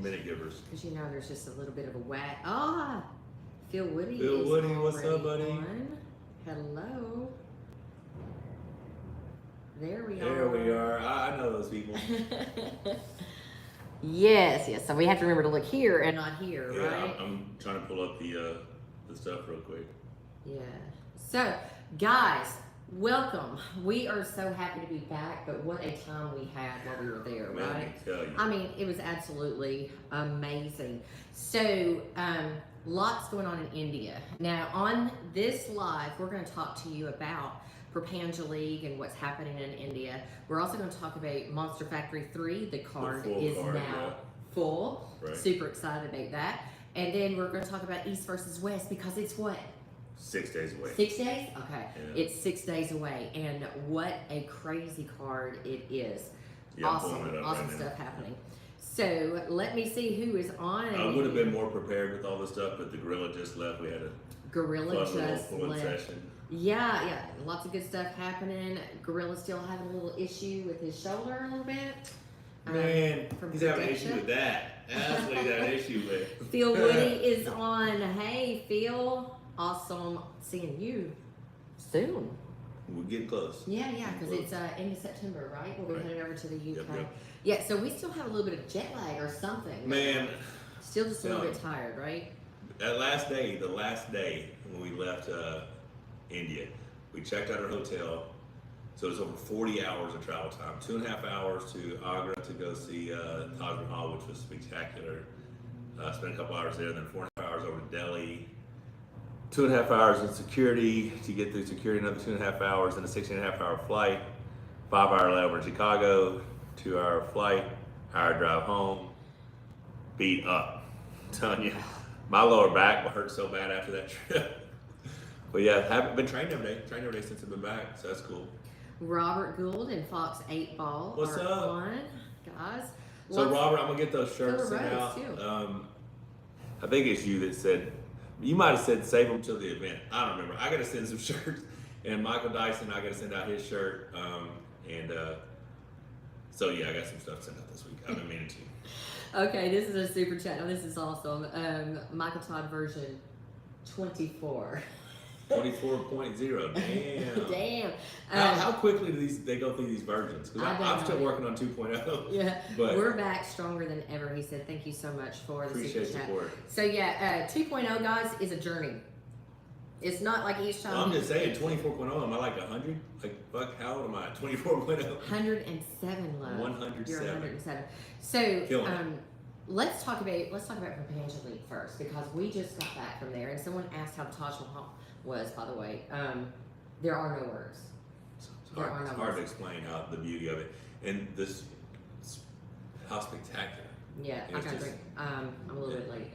minute givers. Because you know there's just a little bit of a whack. Ah, Phil Woody. Phil Woody, what's up, buddy? On. Hello. There we are. There we are. I know those people. Yes. So we have to remember to look here and not here, Yeah, right? I'm trying to pull up the stuff real quick. Yeah. So, guys, welcome. We are so happy to be back, but what a time we had while we were there, Man, right? let me tell you. I mean, it was absolutely amazing. So, lots going on in India. Now, on this live, we're going to talk to you about Panja League and what's happening in India. We're also going to talk about Monster Factory 3. The card is now full. Right. Super excited about that. And then we're going to talk about East versus West because it's what? 6 days away. 6 days? Okay. Yeah. It's 6 days away. And what a crazy card it is. Yeah, Awesome right stuff happening. So let me see who is on. I would have been more prepared with all this stuff, but the gorilla just left. We had a Gorilla fun just little left. session. Yeah, lots of good stuff happening. Gorilla's still having a little issue with his shoulder a little bit. Man, from he's having an protection. issue with that. That's what he's having an issue with. Phil Woody is on. Hey, Phil. Awesome seeing you soon. We're getting close. Yeah, because it's end of September, right? We'll be headed over to the UK. Yep. Yeah, so we still have a little bit of jet lag or something. Man. Still just a little bit tired, right? That last day, the last day when we left India, we checked out our hotel. So it was over 40 hours of travel time. 2.5 hours to Agra to go see Taj Mahal, which was spectacular. Spent a couple hours there, then 4.5 hours over to Delhi. 2.5 hours in security to get through security, another 2.5 hours, then a 16.5 hour flight. 5-hour layover in Chicago, 2-hour flight, hour drive home. Beat up. I'm telling you, my lower back hurt so bad after that trip. But yeah, haven't been training every day since I've been back, so that's cool. Robert Gould and Fox 8 Ball What's are up? on, guys. So Robert, I'm gonna get those shirts Silver sent Rose, out. too. I think it's you that said, you might have said save them till the event. I don't remember. I gotta send some shirts. And Michael Dyson, I gotta send out his shirt. So yeah, I got some stuff sent out this week. I've been meaning to. Okay, this is a super chat. Oh, this is awesome. Michael Todd version 24. 24.0. Damn. Damn. How quickly do they go through these versions? Because I'm still working on 2.0. Yeah, but we're back stronger than ever. He said, "Thank you so much for the appreciate super chat." support. So yeah, 2.0 guys is a journey. It's not like each time. Well, I'm just saying, 24.0. Am I like 100? Like, fuck, how old am I? 24.0. 107 love. 107. You're 107. So Killing it. let's talk about Panja League first because we just got back from there and someone asked how the Taj Mahal was. By the way, there are no words. It's hard to explain how the beauty of it and this how spectacular. Yeah, I It's got to just- drink. I'm a little bit late.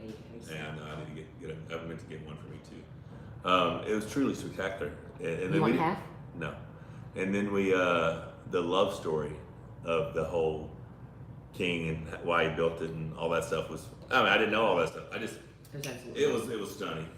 Yeah, no, I need to get I meant to get one for me too. It was truly spectacular. And You want half? No. And then we the love story of the whole king and why he built it and all that stuff was. I mean, I didn't know all that stuff. It was stunning.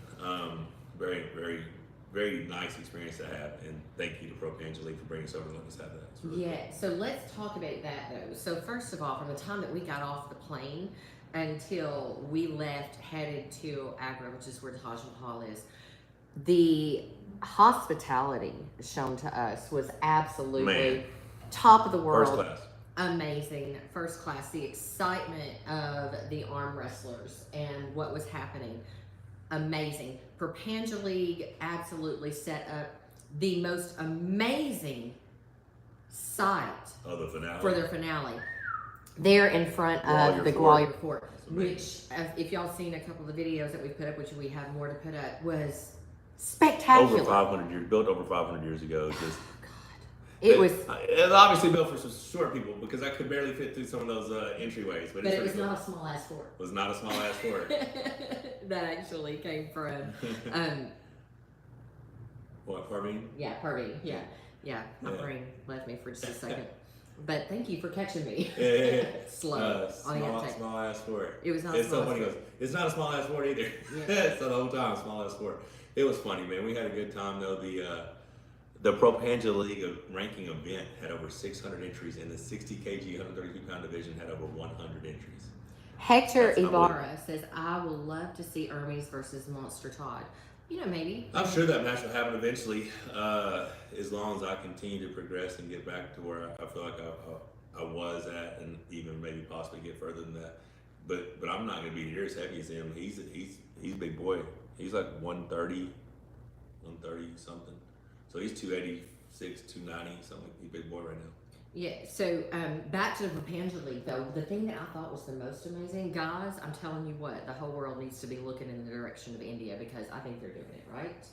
Very, very, very nice experience to have, and thank you to Panja League for bringing us over and letting us have that. It's really Yeah, so let's talk about that though. So first of all, from the time that we got off the plane until we left, headed to Agra, which is where Taj Mahal is, the hospitality shown to us was absolutely top of the world. First class. Amazing, first class. The excitement of the arm wrestlers and what was happening, amazing. Panja League absolutely set up the most amazing site Oh, the finale. for their finale. There in front of the Gwalior Fort, which, if y'all seen a couple of the videos that we put up, which we have more to put up, was spectacular. Over 500 years, built over 500 years ago. Just It was obviously built for some short people because I could barely fit through some of those entryways. But it was not a small ass fort. It was not a small ass fort. That actually came from, What, Parveen? yeah, Parveen. Yeah. My brain left me for just a second. But thank you for catching me. Yeah. Slow on the uptake. Small ass fort. It was not It's small so funny. ass Goes, it's not a small ass fort either. Yeah. So the whole time, small ass fort. It was funny, man. We had a good time though. The Panja League ranking event had over 600 entries, and the 60 kg, 132 pound division had over 100 entries. Hector That's Ibarra says, I will love to see Hermes versus Monster Todd. You know, maybe. I'm sure that match will happen eventually, as long as I continue to progress and get back to where I feel like I was at, and even maybe possibly get further than that. But I'm not going to be near as heavy as him. He's a big boy. He's like 130 something. So he's 286, 290 something. He's a big boy right now. Yeah, so back to the Panja League, though. The thing that I thought was the most amazing, guys, I'm telling you what, the whole world needs to be looking in the direction of India, because I think they're doing it, right?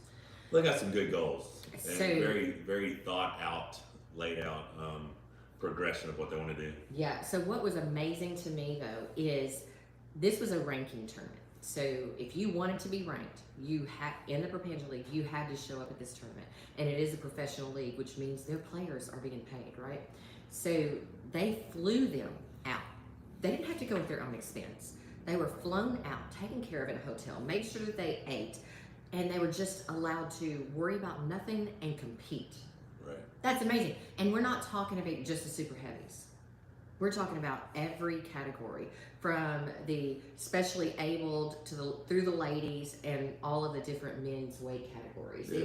They got some good goals. And So, very, very thought out, laid out progression of what they want to do. yeah, so what was amazing to me, though, is this was a ranking tournament. So if you wanted to be ranked, you had in the Panja League, you had to show up at this tournament. And it is a professional league, which means their players are being paid, right? So they flew them out. They didn't have to go at their own expense. They were flown out, taken care of in a hotel, made sure that they ate, and they were just allowed to worry about nothing and compete. Right. That's amazing. And we're not talking about just the super heavies. We're talking about every category, from the specially abled to through the ladies and all of the different men's weight categories. Yeah.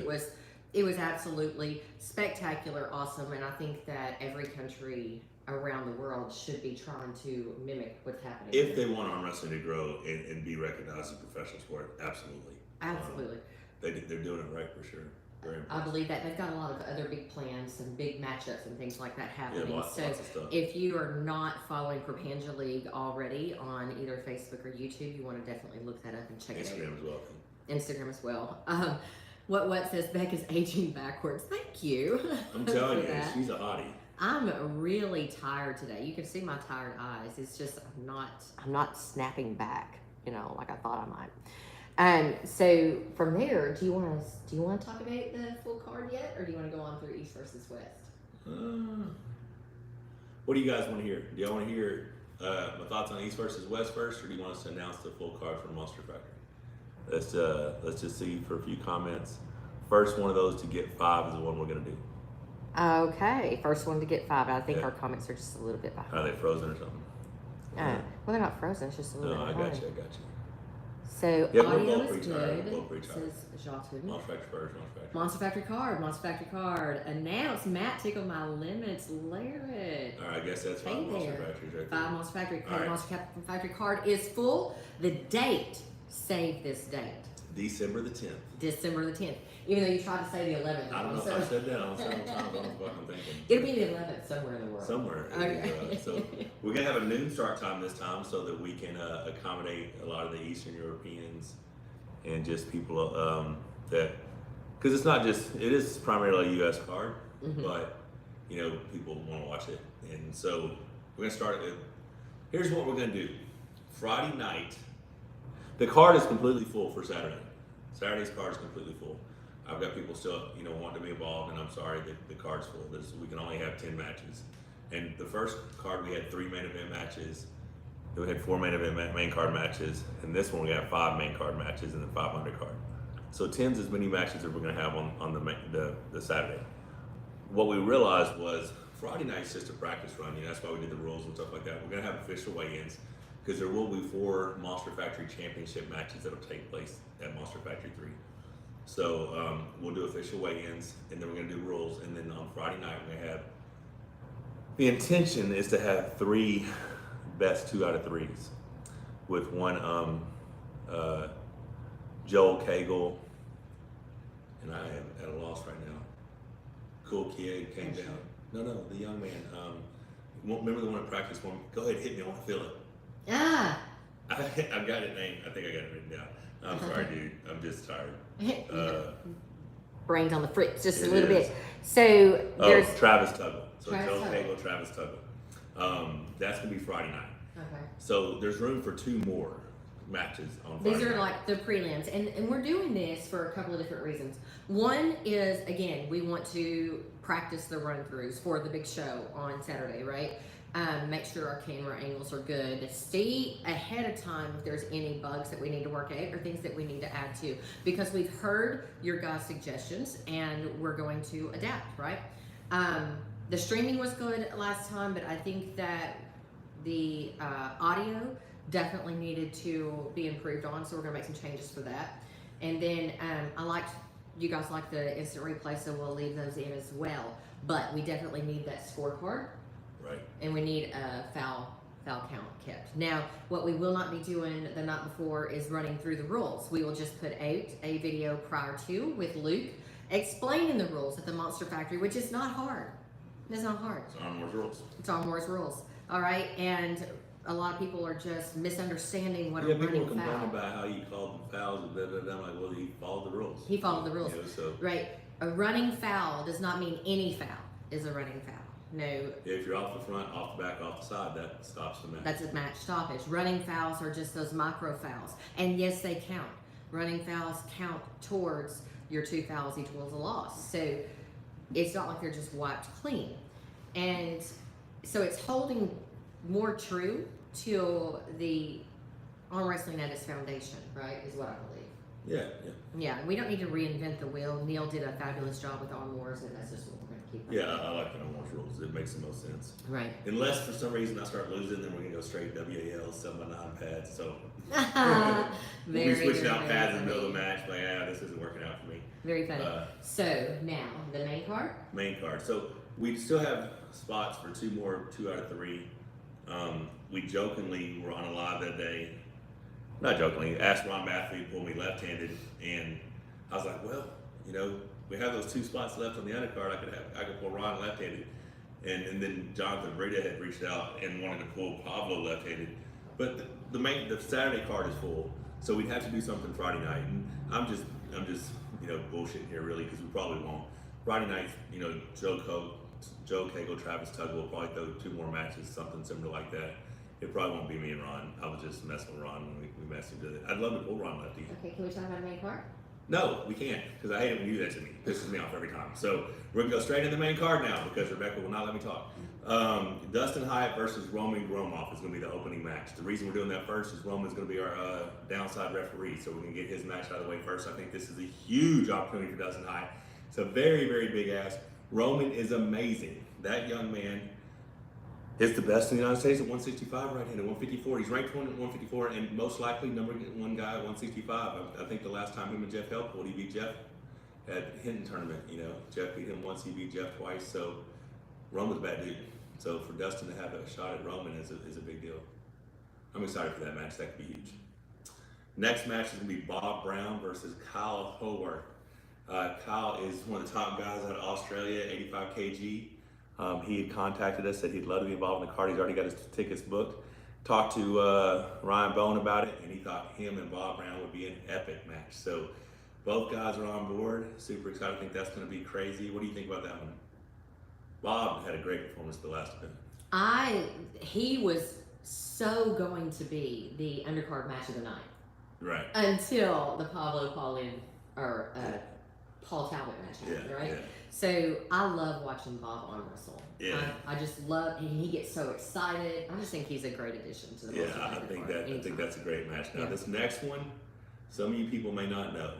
It was absolutely spectacular, awesome, and I think that every country around the world should be trying to mimic what's happening. If they want arm wrestling to grow and be recognized as a professional sport, absolutely. Absolutely. They're doing it right for sure. Very I impressive. believe that they've got a lot of other big plans and big matchups and things like that happening. Yeah, lots of stuff. If you are not following Panja League already on either Facebook or YouTube, you want to definitely look that up and check it out. Instagram as well. Instagram as well. What says Beck is aging backwards. Thank you. I'm telling for you, that. she's a hottie. I'm really tired today. You can see my tired eyes. It's just I'm not snapping back, like I thought I might. So from there, do you want to talk about the full card yet, or do you want to go on through East versus West? What do you guys want to hear? Do y'all want to hear my thoughts on East versus West first, or do you want us to announce the full card from Monster Factory? Let's just see for a few comments. First one of those to get 5 is the one we're gonna do. Okay, first one to get 5. I think Yeah. our comments are just a little bit behind. Are they frozen or something? Well, they're not frozen. It's just a little No, I bit got behind. you. I got you. So Yeah, we're audio both is retired. good. Both retired. Says Jotun. Monster Factory first. Monster Factory. Monster Factory card. Announce Matt Tickle My Limits lyric. All right, I guess that's 5 Hey Monster there. Factories right there. 5 Monster Factory card. All right. Monster Factory card is full. The date. Save this date. December the 10th. December the 10th. Even though you tried to say the 11th. I don't know so if I said that. I don't know what I'm thinking. it'll be the 11th somewhere in the world. Somewhere. Okay. So we're gonna have a noon start time this time, so that we can accommodate a lot of the Eastern Europeans and just people that, because it's not just, it is primarily a U.S. card, but people want to watch it, and so we're gonna start it. Here's what we're gonna do. Friday night, the card is completely full for Saturday. Saturday's card is completely full. I've got people still, wanting to be involved, and I'm sorry that the card's full. We can only have 10 matches. And the first card, we had 3 main event matches. Then we had 4 main card matches. And this one, we have 5 main card matches and then 5 undercard. So 10's as many matches that we're going to have on the Saturday. What we realized was Friday night's just a practice run. That's why we did the rules and stuff like that. We're going to have official weigh-ins, because there will be 4 Monster Factory Championship matches that will take place at Monster Factory 3. So we'll do official weigh-ins, and then we're going to do rules, and then on Friday night we're going to have, the intention is to have 3 best 2 out of 3s, with one Joel Cagle, and I am at a loss right now. Cool kid came down. No, the young man. Remember the one at practice one? Go ahead, hit me. I want to feel it. Ah. I've got it named. I think I got it written down. I'm sorry, dude. I'm just tired. Brains on the fritz just a It little is. bit. So there's Travis Tuggle. So Travis Joe Tuggle. Cagle, Travis Tuggle. That's gonna be Friday night. okay. So there's room for 2 more matches on Friday These are night. like the prelims, and we're doing this for a couple of different reasons. One is, again, we want to practice the run-throughs for the big show on Saturday, right? Make sure our camera angles are good. See ahead of time if there's any bugs that we need to work out or things that we need to add to, because we've heard your guys' suggestions and we're going to adapt, right? The streaming was good last time, but I think that the audio definitely needed to be improved on, so we're gonna make some changes for that. And then you guys like the instant replay, so we'll leave those in as well. But we definitely need that scorecard. Right. And we need a foul count kept. Now, what we will not be doing the night before is running through the rules. We will just put out a video prior to with Luke explaining the rules at the Monster Factory, which is not hard. It's not hard. It's on Moore's rules. It's on Moore's rules. All right, and a lot of people are just misunderstanding what Yeah, a running people complain foul. about how you called the fouls and blah, blah, blah. I'm like, well, he followed the rules. He followed the rules. You know, so Right. A running foul does not mean any foul is a running foul. No, if you're off the front, off the back, off the side, that stops the match. that's a match stoppage. Running fouls are just those micro fouls. And yes, they count. Running fouls count towards your 2 fouls equals a loss. So it's not like they're just wiped clean. And so it's holding more true to the Arm Wrestling at its foundation, right? Is what I believe. Yeah. Yeah, we don't need to reinvent the wheel. Neil did a fabulous job with Arm Wars, and that's just what we're going to keep. Yeah, I like the on Moore's rules. It makes the most sense. Right. Unless for some reason I start losing, then we're gonna go straight WAL 7x9 pads. So we'll be switching out pads in the middle of the match. Like, this isn't working out for me. Very funny. So now the main card. Main card. So we still have spots for 2 out of 3. We jokingly were on a live that day. Not jokingly, asked Ron Matthew to pull me left-handed, and I was like, well, we have those 2 spots left on the undercard. I could pull Ron left-handed, and then Jonathan Breda had reached out and wanted to pull Pablo left-handed, but the Saturday card is full, so we'd have to do something Friday night. And I'm just bullshitting here really, because we probably won't. Friday night, Joe Cagle, Travis Tuggle will probably throw 2 more matches, something similar like that. It probably won't be me and Ron. I was just messing with Ron when we messed with it. I'd love to pull Ron lefty. Okay, can we talk about the main card? No, we can't, because I hate it when you do that to me. It pisses me off every time. So we're gonna go straight into the main card now, because Rebecca will not let me talk. Dustin Hyatt versus Roman Gromoff is gonna be the opening match. The reason we're doing that first is Roman's gonna be our downside referee, so we're gonna get his match out of the way first. I think this is a huge opportunity for Dustin Hyatt. It's a very, very big ask. Roman is amazing. That young man is the best in the United States at 165 right-handed, 154. He's ranked 1 at 154, and most likely #1 guy at 165. I think the last time him and Jeff Helpold, he beat Jeff at Hinton tournament. Jeff beat him once, he beat Jeff twice. So Roman's a bad dude. So for Dustin to have a shot at Roman is a big deal. I'm excited for that match. That could be huge. Next match is gonna be Bob Brown versus Kyle Howard. Kyle is one of the top guys out of Australia, 85 kg. He had contacted us, said he'd love to be involved in the card. He's already got his tickets booked. Talked to Ryan Bone about it, and he thought him and Bob Brown would be an epic match. So both guys are on board. Super excited. I think that's going to be crazy. What do you think about that one? Bob had a great performance the last event. He was so going to be the undercard match of the night. Right. Until the Pablo Paul Talbot match happened, right? Yeah. So I love watching Bob arm wrestle. Yeah. I just love, and he gets so excited. I just think he's a great addition to the Yeah, I think that's a great match. Now this next one, some of you people may not know,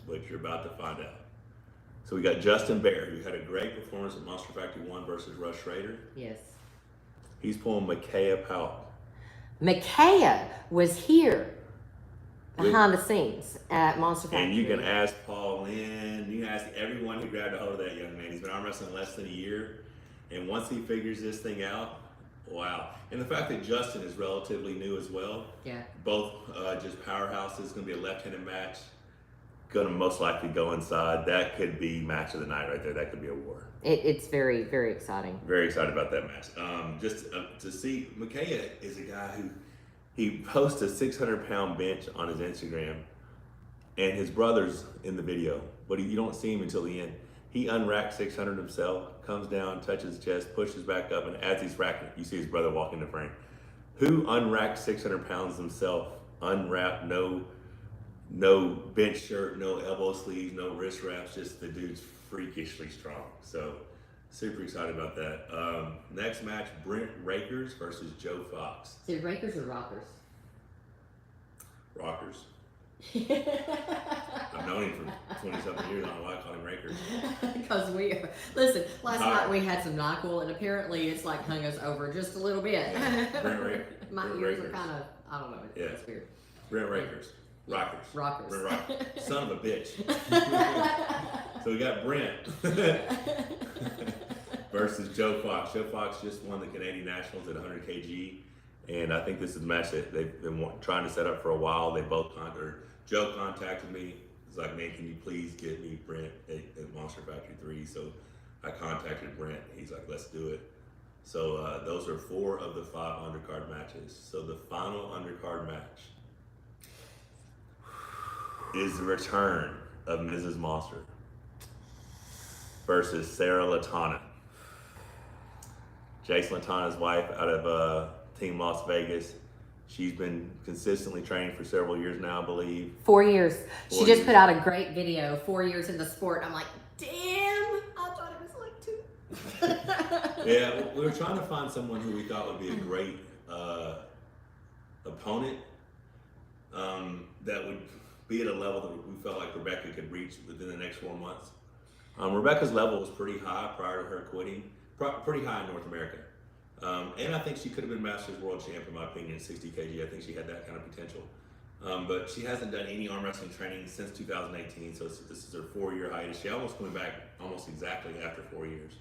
but you're about to find out. So we got Justin Bear, who had a great performance at Monster Factory 1 versus Rush Schrader. Yes. He's pulling Micaiah Powell. Micaiah was here behind the scenes at Monster Factory. And you can ask Paul Lynn, you can ask everyone who grabbed a hold of that young man. He's been arm wrestling less than a year. And once he figures this thing out, wow. And the fact that Justin is relatively new as well. Yeah. Both just powerhouses. It's going to be a left-handed match. Going to most likely go inside. That could be match of the night right there. That could be a war. It's very, very exciting. Very excited about that match. Just to see, Micaiah is a guy who, he posts a 600-pound bench on his Instagram, and his brother's in the video, but you don't see him until the end. He unracked 600 himself, comes down, touches his chest, pushes back up, and as he's racking, you see his brother walk in the frame. Who unracked 600 pounds himself, unwrapped, no bench shirt, no elbow sleeves, no wrist wraps, just the dude's freakishly strong. So super excited about that. Next match, Brent Rakers versus Joe Fox. So Rakers or Rockers? Rockers. I've known him for 20-something years. I don't know why I call him Rakers. Because we are. Listen, last night we had some NyQuil, and apparently it's like hung us over just a little bit. Yeah. My Brent ears are Rakers. kind of I don't know. Yeah. It's weird. Brent Rockers. Rockers. Brent Rockers. Son of a bitch. So we got Brent versus Joe Fox. Joe Fox just won the Canadian Nationals at 100 kg, and I think this is a match that they've been trying to set up for a while. They both Joe contacted me. He's like, man, can you please get me Brent at Monster Factory 3? So I contacted Brent. He's like, let's do it. So those are 4 of the 5 undercard matches. So the final undercard match is the return of Mrs. Monster versus Sarah Latona. Jason Latona's wife out of Team Las Vegas. She's been consistently training for several years now, I believe. 4 years. 4 She just years. put out a great video, 4 years in the sport. I'm like, damn, I thought it was like 2. Yeah, we were trying to find someone who we thought would be a great opponent that would be at a level that we felt like Rebecca could reach within the next 4 months. Rebecca's level was pretty high prior to her quitting, pretty high in North America. And I think she could have been Masters World Champ, in my opinion, at 60 kg. I think she had that kind of potential. But she hasn't done any arm wrestling training since 2018, so this is her 4-year hiatus. She almost coming back almost exactly after 4 years.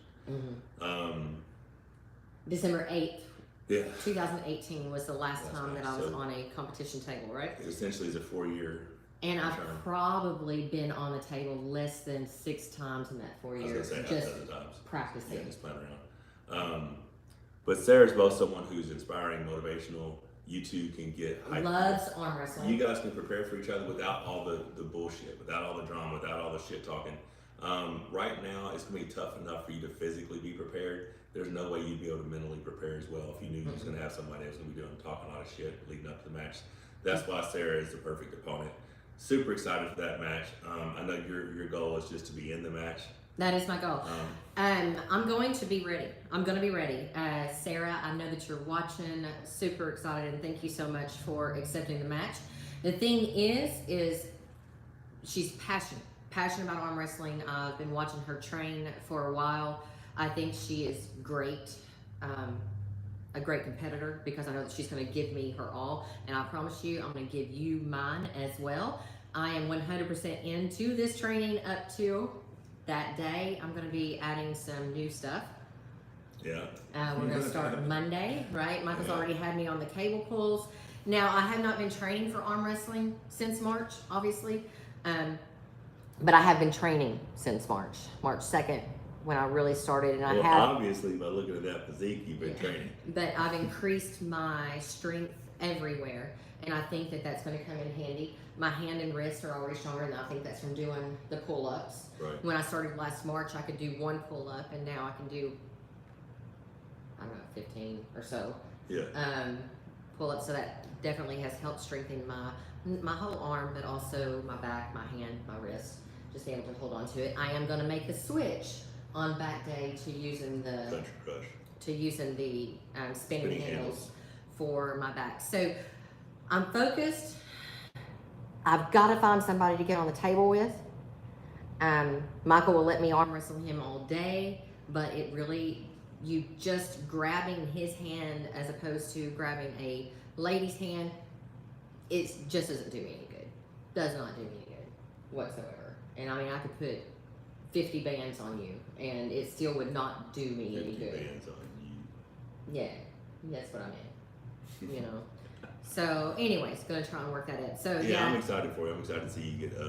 December 8th, Yeah. 2018 was the last That's time right. that I was So- on a competition table, right? Essentially, it's a 4-year. And I've return. probably been on the table less than 6 times in that 4 I was years, gonna say just half a dozen times. practicing. Yeah, just playing around. But Sarah's both someone who's inspiring, motivational. You two can get hyped. Loves arm wrestling. You guys can prepare for each other without all the bullshit, without all the drama, without all the shit talking. Right now, it's gonna be tough enough for you to physically be prepared. There's no way you'd be able to mentally prepare as well if you knew you was gonna have somebody that's gonna be talking a lot of shit leading up to the match. That's why Sarah is the perfect opponent. Super excited for that match. I know your goal is just to be in the match. That is my goal. I'm going to be ready. I'm going to be ready. Sarah, I know that you're watching. Super excited, and thank you so much for accepting the match. The thing is she's passionate about arm wrestling. I've been watching her train for a while. I think she is great, a great competitor, because I know that she's going to give me her all, and I promise you I'm going to give you mine as well. I am 100% into this training up to that day. I'm going to be adding some new stuff. Yeah. We're going to start Monday, right? Michael's already had me on the cable pulls. Now, I have not been training for arm wrestling since March, obviously. But I have been training since March 2nd, when I really started. And I have, obviously, by looking at that physique, you've been training. But I've increased my strength everywhere. And I think that that's going to come in handy. My hand and wrist are already stronger, and I think that's from doing the pull-ups. Right. When I started last March, I could do 1 pull-up, and now I can do, I don't know, 15 or so. Yeah. Pull-ups. So that definitely has helped strengthen my whole arm, but also my back, my hand, my wrist. Just being able to hold on to it. I am going to make the switch on back day to using the Country crush. spinning handles for my back. So I'm focused. I've got to find somebody to get on the table with. Michael will let me arm wrestle him all day, but it really, you just grabbing his hand as opposed to grabbing a lady's hand, it just doesn't do me any good. Does not do me any good whatsoever. And I mean, I could put 50 bands on you, and it still would not do me any 50 good. bands on you. Yeah, that's what I meant. You know. So, anyways, gonna try and work that in. So Yeah, I'm excited for you. I'm excited to see you get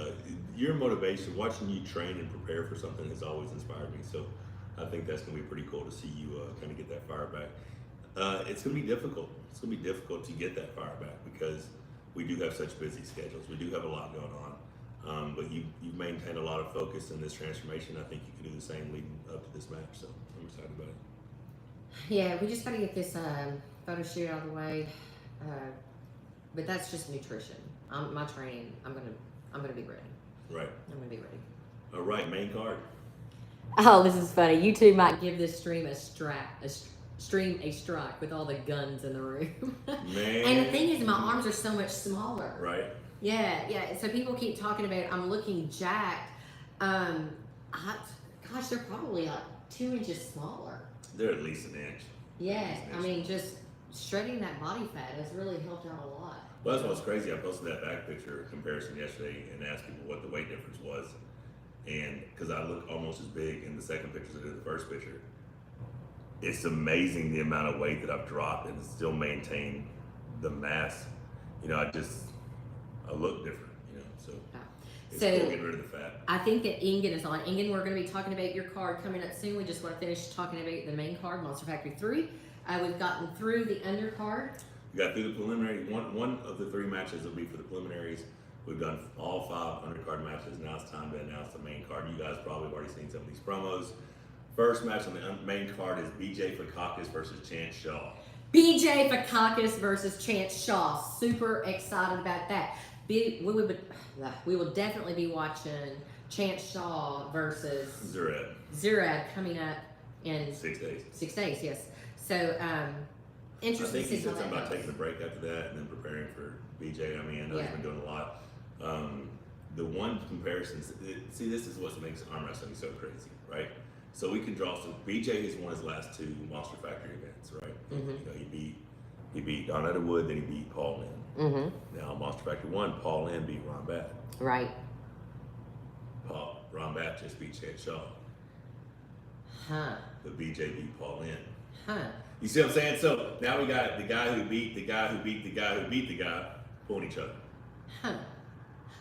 your motivation. Watching you train and prepare for something has always inspired me. So I think that's gonna be pretty cool to see you kind of get that fire back. It's gonna be difficult. It's gonna be difficult to get that fire back because we do have such busy schedules. We do have a lot going on. But you've maintained a lot of focus in this transformation. I think you can do the same leading up to this match. So I'm excited about it. yeah, we just gotta get this photo shoot out of the way. But that's just nutrition. My training, I'm gonna be ready. Right. I'm gonna be ready. All right, main card. Oh, this is funny. You two might give this stream a strike with all the guns in the room. Man. And the thing is, my arms are so much smaller. Right. Yeah. So people keep talking about I'm looking jacked. Gosh, they're probably like 2 inches smaller. They're at least an inch. Yeah, I mean, just shredding that body fat has really helped out a lot. Well, that's what's crazy. I posted that back picture comparison yesterday and asked people what the weight difference was. And because I look almost as big in the second picture as I did the first picture, it's amazing the amount of weight that I've dropped and still maintain the mass. You know, I look different, you know, so it's So, cool getting rid of the fat. I think that Ingen is on. Ingen, we're going to be talking about your card coming up soon. We just want to finish talking about the main card, Monster Factory 3. We've gotten through the undercard. We got through the preliminary. One of the 3 matches will be for the preliminaries. We've done all 5 undercard matches. Now it's time to announce the main card. You guys probably have already seen some of these promos. First match on the main card is BJ Fakakis versus Chance Shaw. BJ Fakakis versus Chance Shaw. Super excited about that. We will definitely be watching Chance Shaw versus Zurab coming up in 6 days. 6 days, yes. So, interesting. I think he said something about taking a break after that and then preparing for BJ. I mean, I know he's been doing a lot. The one comparison, see, this is what makes arm wrestling so crazy, right? So we can draw some. BJ has won his last 2 Monster Factory events, right? Mm-hmm. You know, he beat Don Wood, then he beat Paul Lynn. Mm-hmm. Now Monster Factory 1, Paul Lynn beat Ron Batt. Right. Ron Batt just beat Chance Shaw. Huh. But BJ beat Paul Lynn. Huh. You see what I'm saying? So now we got the guy who beat the guy who beat the guy who beat the guy pulling each other. Huh.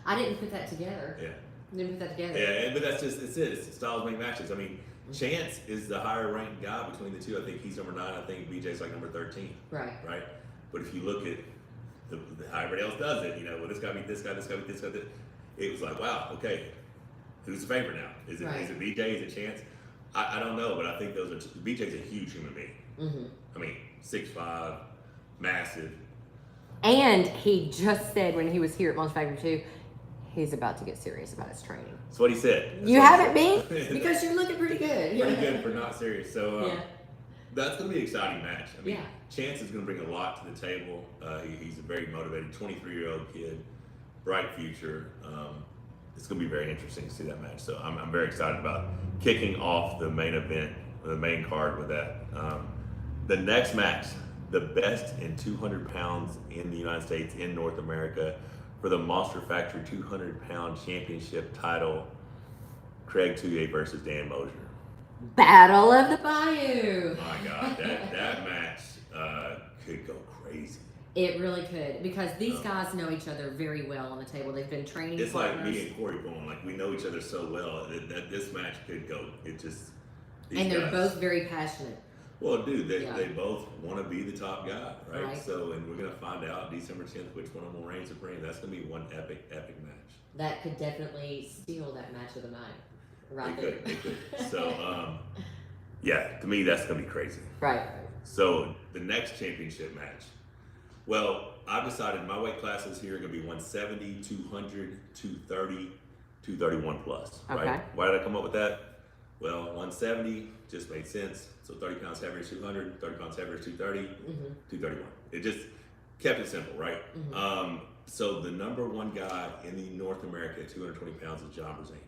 I didn't put that together. Yeah. Didn't put that together. Yeah, but that's just, it's it. It's styles make matches. I mean, Chance is the higher ranked guy between the 2. I think he's number 9. I think BJ's like number 13. Right. Right? But if you look at how everybody else does it, you know, well, this guy beat this guy, this guy beat this guy, it was like, wow, okay, who's the favorite now? Is it BJ? Is it Chance? I don't know, but I think those are BJ's a huge human being. Mm-hmm. I mean, 6'5", massive. And he just said when he was here at Monster Factory 2, he's about to get serious about his training. That's what he said. You haven't been? Because you're looking pretty good. Pretty good for not serious. So that's going to be an exciting match. I mean, Yeah. Chance is going to bring a lot to the table. He's a very motivated 23-year-old kid, bright future. It's going to be very interesting to see that match. So I'm very excited about kicking off the main event, the main card with that. The next match, the best in 200 pounds in the United States, in North America, for the Monster Factory 200-pound championship title, Craig Touye versus Dan Mosier. Battle of the Bayou. My God, that match could go crazy. It really could, because these guys know each other very well on the table. They've been training It's partners. like me and Corey Bowen, like we know each other so well that this match could go. It just and they're guys, both very passionate. Well, dude, they both want to be the top guy, right? Right. So, and we're gonna find out December 10th which one of them will reign supreme. That's gonna be one epic match. That could definitely steal that match of the night. Right there. It could. So, yeah, to me that's gonna be crazy. Right. So the next championship match. Well, I've decided my weight classes here are gonna be 170, 200, 230, 231 plus. Right? Okay. Why did I come up with that? Well, 170 just made sense. So 30 pounds heavier is 200, 30 pounds heavier is 230, 231. It just kept it simple, right? So the number 1 guy in the North America at 220 pounds is John Brzenk.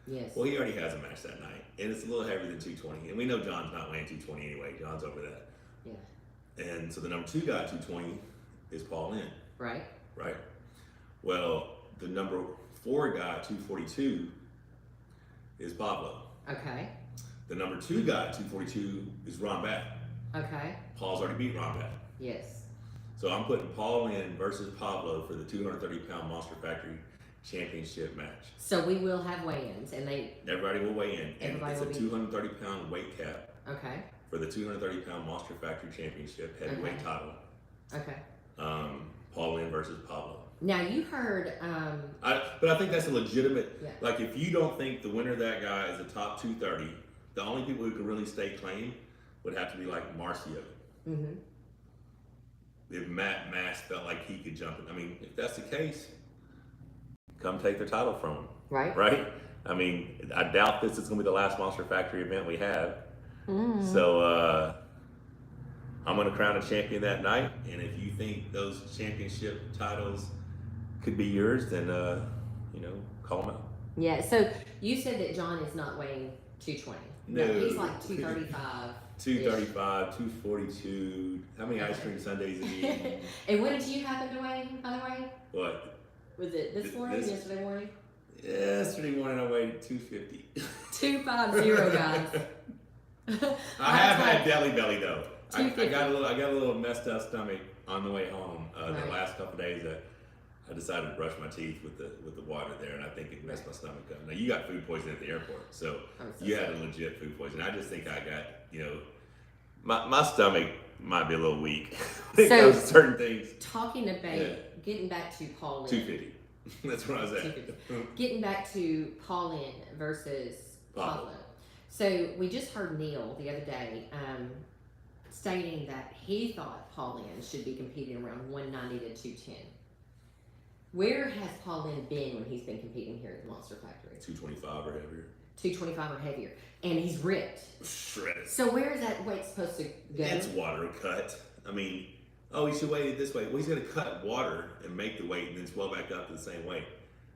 Yes. Well, he already has a match that night, and it's a little heavier than 220. And we know John's not weighing 220 anyway. John's over that. Yeah. And so the number 2 guy at 220 is Paul Lynn. Right. Right. Well, the number 4 guy at 242 is Pablo. Okay. The number 2 guy at 242 is Ron Batt. Okay. Paul's already beat Ron Batt. Yes. So I'm putting Paul Lynn versus Pablo for the 230-pound Monster Factory Championship match. So we will have weigh-ins, and Everybody will weigh in, and Everybody it's a will 230-pound weight cap Okay. for the 230-pound Monster Factory Championship heavyweight title. Okay. Paul Lynn versus Pablo. Now you heard. But I think that's a legitimate. Yeah. Like, if you don't think the winner of that guy is a top 230, the only people who could really stake claim would have to be like Marcio. Mm-hmm. If Matt Mass felt like he could jump in. I mean, if that's the case, come take their title from him. Right. Right? I mean, I doubt this is going to be the last Monster Factory event we have. Mm. So I'm going to crown a champion that night. And if you think those championship titles could be yours, then, call them out. Yeah. So you said that John is not weighing 220. No. He's like 235. 235, 242. How many ice cream sundaes did you eat? And what did you happen to weigh, by the way? What? Was it this morning, yesterday morning? Yesterday morning I weighed 250. 250, guys. I have had deli belly though. I 250. got a little messed up stomach on the way home. Right. The last couple of days I decided to brush my teeth with the water there, and I think it messed my stomach up. Now you got food poisoning at the airport, so you had a legit food poisoning. I just think I got my stomach might be a little weak when it comes to certain things. Talking about getting back to Paul Lynn. 250. That's where I was at. Getting back to Paul Lynn versus Pablo. So we just heard Neil the other day stating that he thought Paul Lynn should be competing around 190 to 210. Where has Paul Lynn been when he's been competing here at the Monster Factory? 225 or heavier. 225 or heavier. And he's ripped. Shredded. So where is that weight supposed to go? It's water cut. I mean, he should weigh it this way. Well, he's going to cut water and make the weight and then swell back up to the same weight.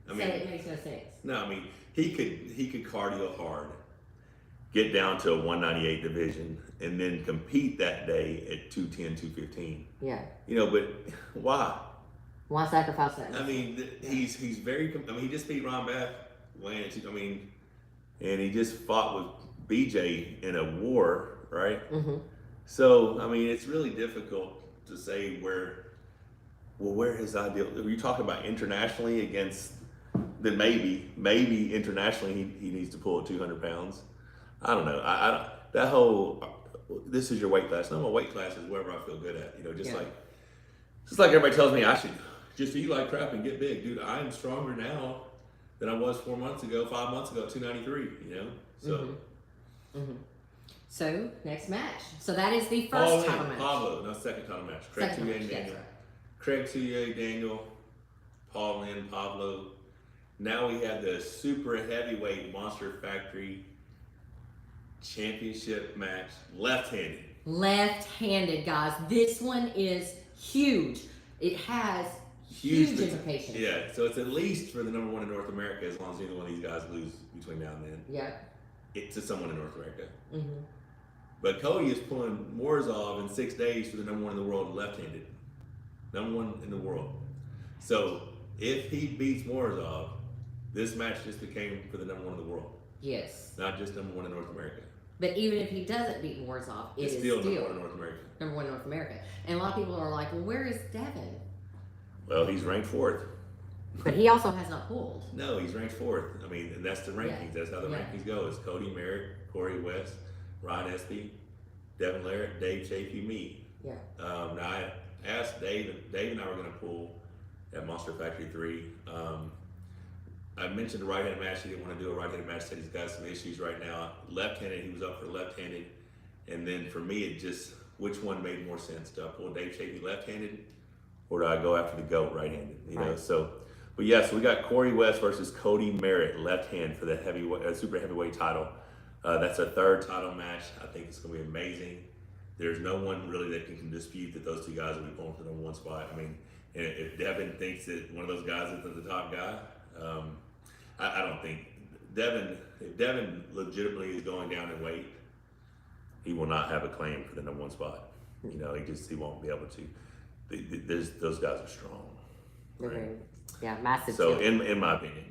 I mean, so it makes no sense. No, I mean, he could cardio hard, get down to a 198 division, and then compete that day at 210, 215. Yeah. But why? Why sacrifice that? I mean, he's very. I mean, he just beat Ron Beth weighing at. I mean, and he just fought with BJ in a war, right? Mm-hmm. So I mean, it's really difficult to say where his ideal. Are you talking about internationally against? Then maybe internationally he needs to pull 200 pounds. I don't know. I that whole this is your weight class. No, my weight class is wherever I feel good at. Just like everybody tells me I should just eat like crap and get big, dude. I'm stronger now than I was 4 months ago, 5 months ago, 293. So. Mm-hmm. Mm-hmm. So next match. So that is the first title match. Pablo, no, second title match. Craig Touye and Daniel. Right. Craig Touye, Daniel, Paul Lynn, Pablo. Now we have the super heavyweight Monster Factory championship match, left-handed. Left-handed, guys. This one is huge. It has huge implications. Yeah, so it's at least for the number one in North America, as long as either one of these guys lose between now and then. Yeah. To someone in North America. Mm-hmm. But Cody is pulling Morozov in 6 days for the number one in the world left-handed. Number one in the world. So if he beats Morozov, this match just became for the number one in the world. Yes. Not just number one in North America. But even if he doesn't beat Morozov, it's still number one in North America. Number one in North America. And a lot of people are like, well, where is Devin? Well, he's ranked 4th. But he also has not pulled. No, he's ranked 4th. I mean, and that's the rankings. Yeah. That's how the rankings go. It's Cody Merritt, Corey West, Ron Espy, Devin Larrett, Dave Chafee, me. Yeah. Now I asked Dave and I were going to pull at Monster Factory 3. I mentioned the right-handed match. He didn't want to do a right-handed match. Said he's got some issues right now. Left-handed, he was up for left-handed. And then for me, it just, which one made more sense? Do I pull Dave Chafee left-handed, or do I go after the GOAT right-handed? Right. So, but yeah, so we got Corey West versus Cody Merritt, left-hand for the super heavyweight title. That's a third title match. I think it's going to be amazing. There's no one really that can dispute that those two guys will be pulling for the number one spot. I mean, if Devin thinks that one of those guys is the top guy, I don't think if Devin legitimately is going down in weight, he will not have a claim for the number one spot. He won't be able to. Those guys are strong. Right? Yeah, massive. So in my opinion,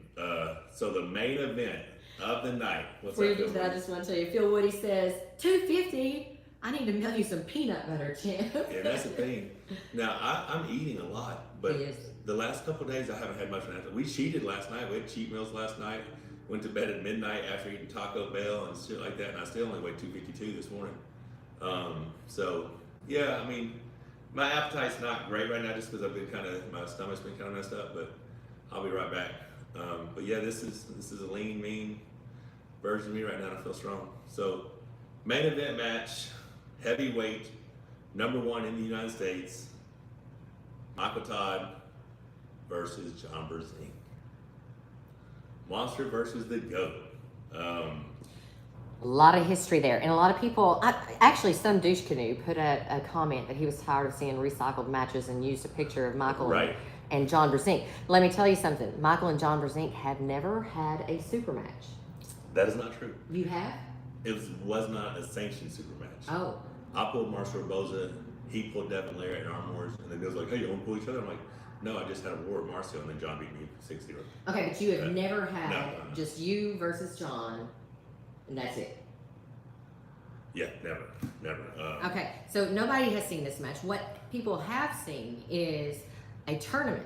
so the main event of the night. Before you get to that, I just want to tell you, Phil Woody says 250. I need to mail you some peanut butter chips. Yeah, that's the thing. Now I'm eating a lot, but the last couple of days I haven't had much of that. We cheated last night. We had cheat meals last night. Went to bed at midnight after eating Taco Bell and shit like that, and I still only weighed 252 this morning. So yeah, I mean, my appetite's not great right now just because my stomach's been kind of messed up. But I'll be right back. But yeah, this is a lean, mean version of me right now. I feel strong. So main event match. Heavyweight, number one in the United States, Michael Todd versus John Brzenk. Monster versus the GOAT. A lot of history there. And a lot of people, actually some douche canoe put a comment that he was tired of seeing recycled matches and used a picture of Michael and John Brzenk. Let me tell you something. Michael and John Brzenk have never had a super match. That is not true. You have? was not a sanctioned super match. Oh. I pulled Marcel Boza, he pulled Devin Lair at Arm Wars, and then it was like, hey, you want to pull each other? I'm like, no, I just had a war with Marcel, and then John beat me 6-0. Okay, but you have never had No. just you versus John, and that's it. Yeah, never. Okay, so nobody has seen this match. What people have seen is a tournament,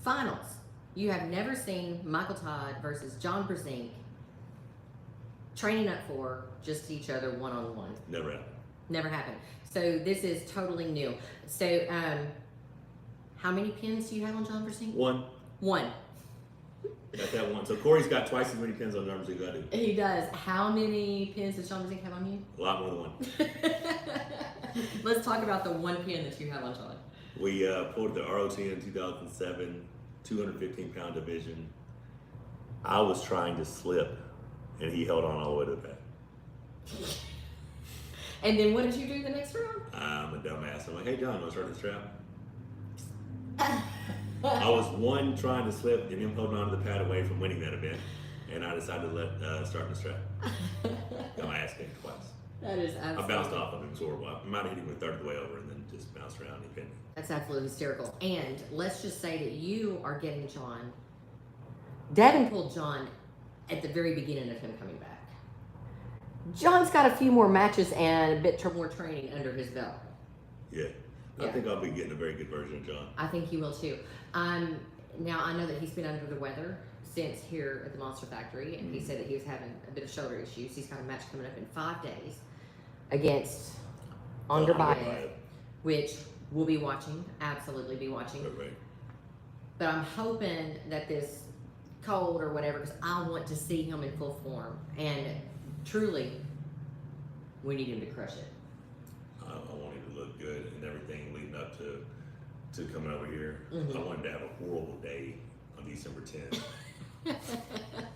finals. You have never seen Michael Todd versus John Brzenk training up for just each other one-on-one. Never happened. Never happened. So this is totally new. So how many pins do you have on John Brzenk? One. Got that one. So Corey's got twice as many pins on numbers as I do. He does. How many pins does John Brzenk have on you? A lot more than one. Let's talk about the one pin that you have on John. We pulled the ROT in 2007, 215-pound division. I was trying to slip, and he held on all the way to the back. And then what did you do the next round? I'm a dumbass. I'm like, hey, John, want to start this trap? I was one trying to slip and him holding on to the pad away from winning that event, and I decided to let start the strap. Got my ass kicked twice. That is absolutely. I bounced off of him. It was horrible. I might have hit him a third of the way over and then just bounced around and he pinned me. That's absolutely hysterical. And let's just say that you are getting John. Devin pulled John at the very beginning of him coming back. John's got a few more matches and a bit more training under his belt. Yeah. I think I'll be getting a very good version of John. I think he will too. Now I know that he's been under the weather since here at the Monster Factory, and he said that he was having a bit of shoulder issues. He's got a match coming up in 5 days against Underbayev, which we'll be watching, absolutely be watching. Right. But I'm hoping that this cold or whatever, because I want to see him in full form, and truly, we need him to crush it. I want him to look good and everything leading up to coming over here. Mm-hmm. I want him to have a horrible day on December 10th.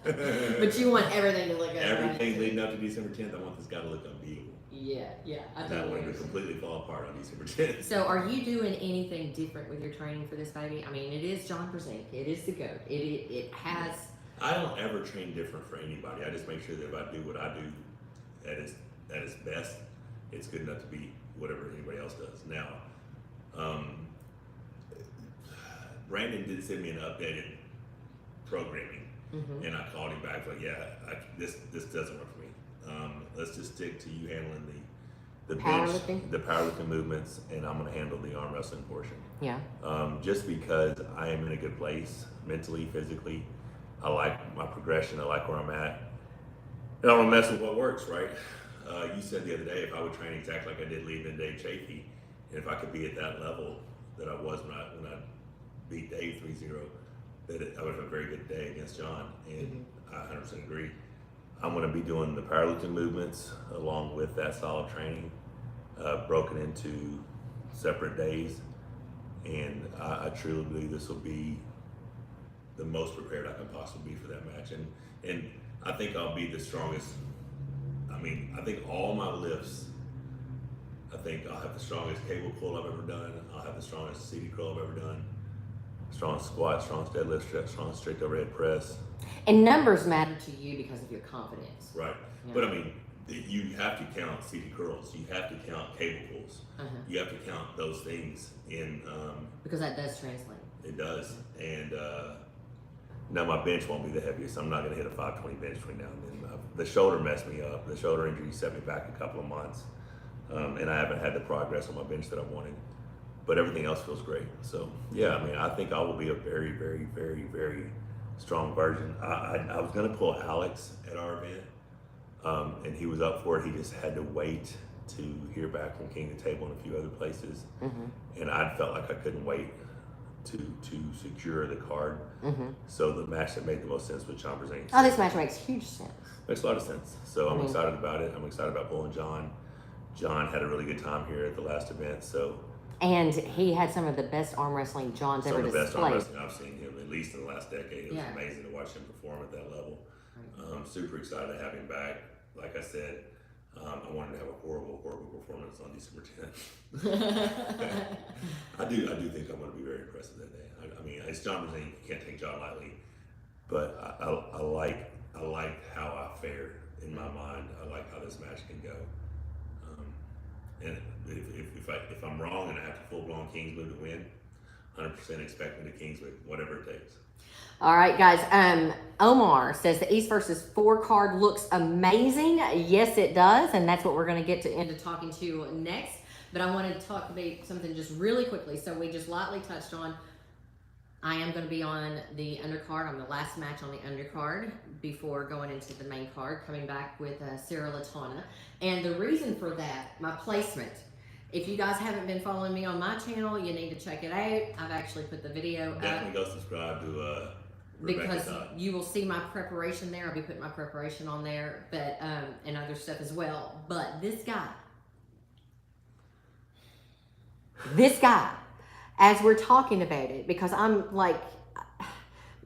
But you want everything to look good. Everything leading up to December 10th, I want this guy to look unbeatable. Yeah. I And I want him to completely fall apart on December 10th. So are you doing anything different with your training for this baby? I mean, it is John Brzenk. It is the GOAT. It has... I don't ever train different for anybody. I just make sure that if I do what I do at its best, it's good enough to beat whatever anybody else does. Now, Brandon did send me an updated programming, and I called him back like, this doesn't work for me. Let's just stick to you handling the bench, the powerlifting movements, and I'm going to handle the arm wrestling portion. Yeah. Just because I am in a good place mentally, physically. I like my progression. I like where I'm at. And I don't mess with what works, right? You said the other day if I would train exactly like I did leading Dave Chafee, and if I could be at that level that I was when I beat Dave 3-0, I would have a very good day against John. And I 100% agree. I'm going to be doing the powerlifting movements along with that solid training, broken into separate days. And I truly believe this will be the most prepared I can possibly be for that match. And I think I'll be the strongest. I mean, I think all my lifts, I think I'll have the strongest cable pull I've ever done. I'll have the strongest CD curl I've ever done. Strongest squat, strongest deadlift, strongest straight overhead press. And numbers matter to you because of your confidence. Right. Yeah. But I mean, you have to count CD curls. You have to count cable pulls. You have to count those things in. Because that does translate. It does. And now my bench won't be the heaviest. I'm not going to hit a 520 bench between now and then. The shoulder messed me up. The shoulder injury set me back a couple of months. And I haven't had the progress on my bench that I wanted. But everything else feels great. So, yeah, I mean, I think I will be a very, very, very, very strong version. I was going to pull Alex at our event, and he was up for it. He just had to wait to hear back from King of the Table and a few other places. And I felt like I couldn't wait to secure the card. So the match that made the most sense was John Brzenk. Oh, this match makes huge sense. Makes a lot of sense. So I'm excited about it. I'm excited about pulling John. John had a really good time here at the last event, so. And he had some of the best arm wrestling John's ever displayed. Some of the best arm wrestling I've seen him, at least in the last decade. It was amazing to watch him perform at that level. I'm super excited to have him back. Like I said, I wanted to have a horrible, horrible performance on December 10th. I do think I'm going to be very impressive that day. I mean, it's John Brzenk. You can't take John lightly, but I like how I fared in my mind. I like how this match can go. And if I'm wrong and I have to full blown Kings move to win, 100% expecting the Kings move, whatever it takes. All right, guys. Omar says the East versus 4 card looks amazing. Yes, it does, and that's what we're going to get into talking to next. But I wanted to talk about something just really quickly. So we just lightly touched on. I am going to be on the undercard. I'm the last match on the undercard before going into the main card, coming back with Sarah Latona. And the reason for that, my placement. If you guys haven't been following me on my channel, you need to check it out. I've actually put the video up. Definitely go subscribe to Because Todd. you will see my preparation there. I'll be putting my preparation on there, but and other stuff as well. But this guy, as we're talking about it, because I'm like,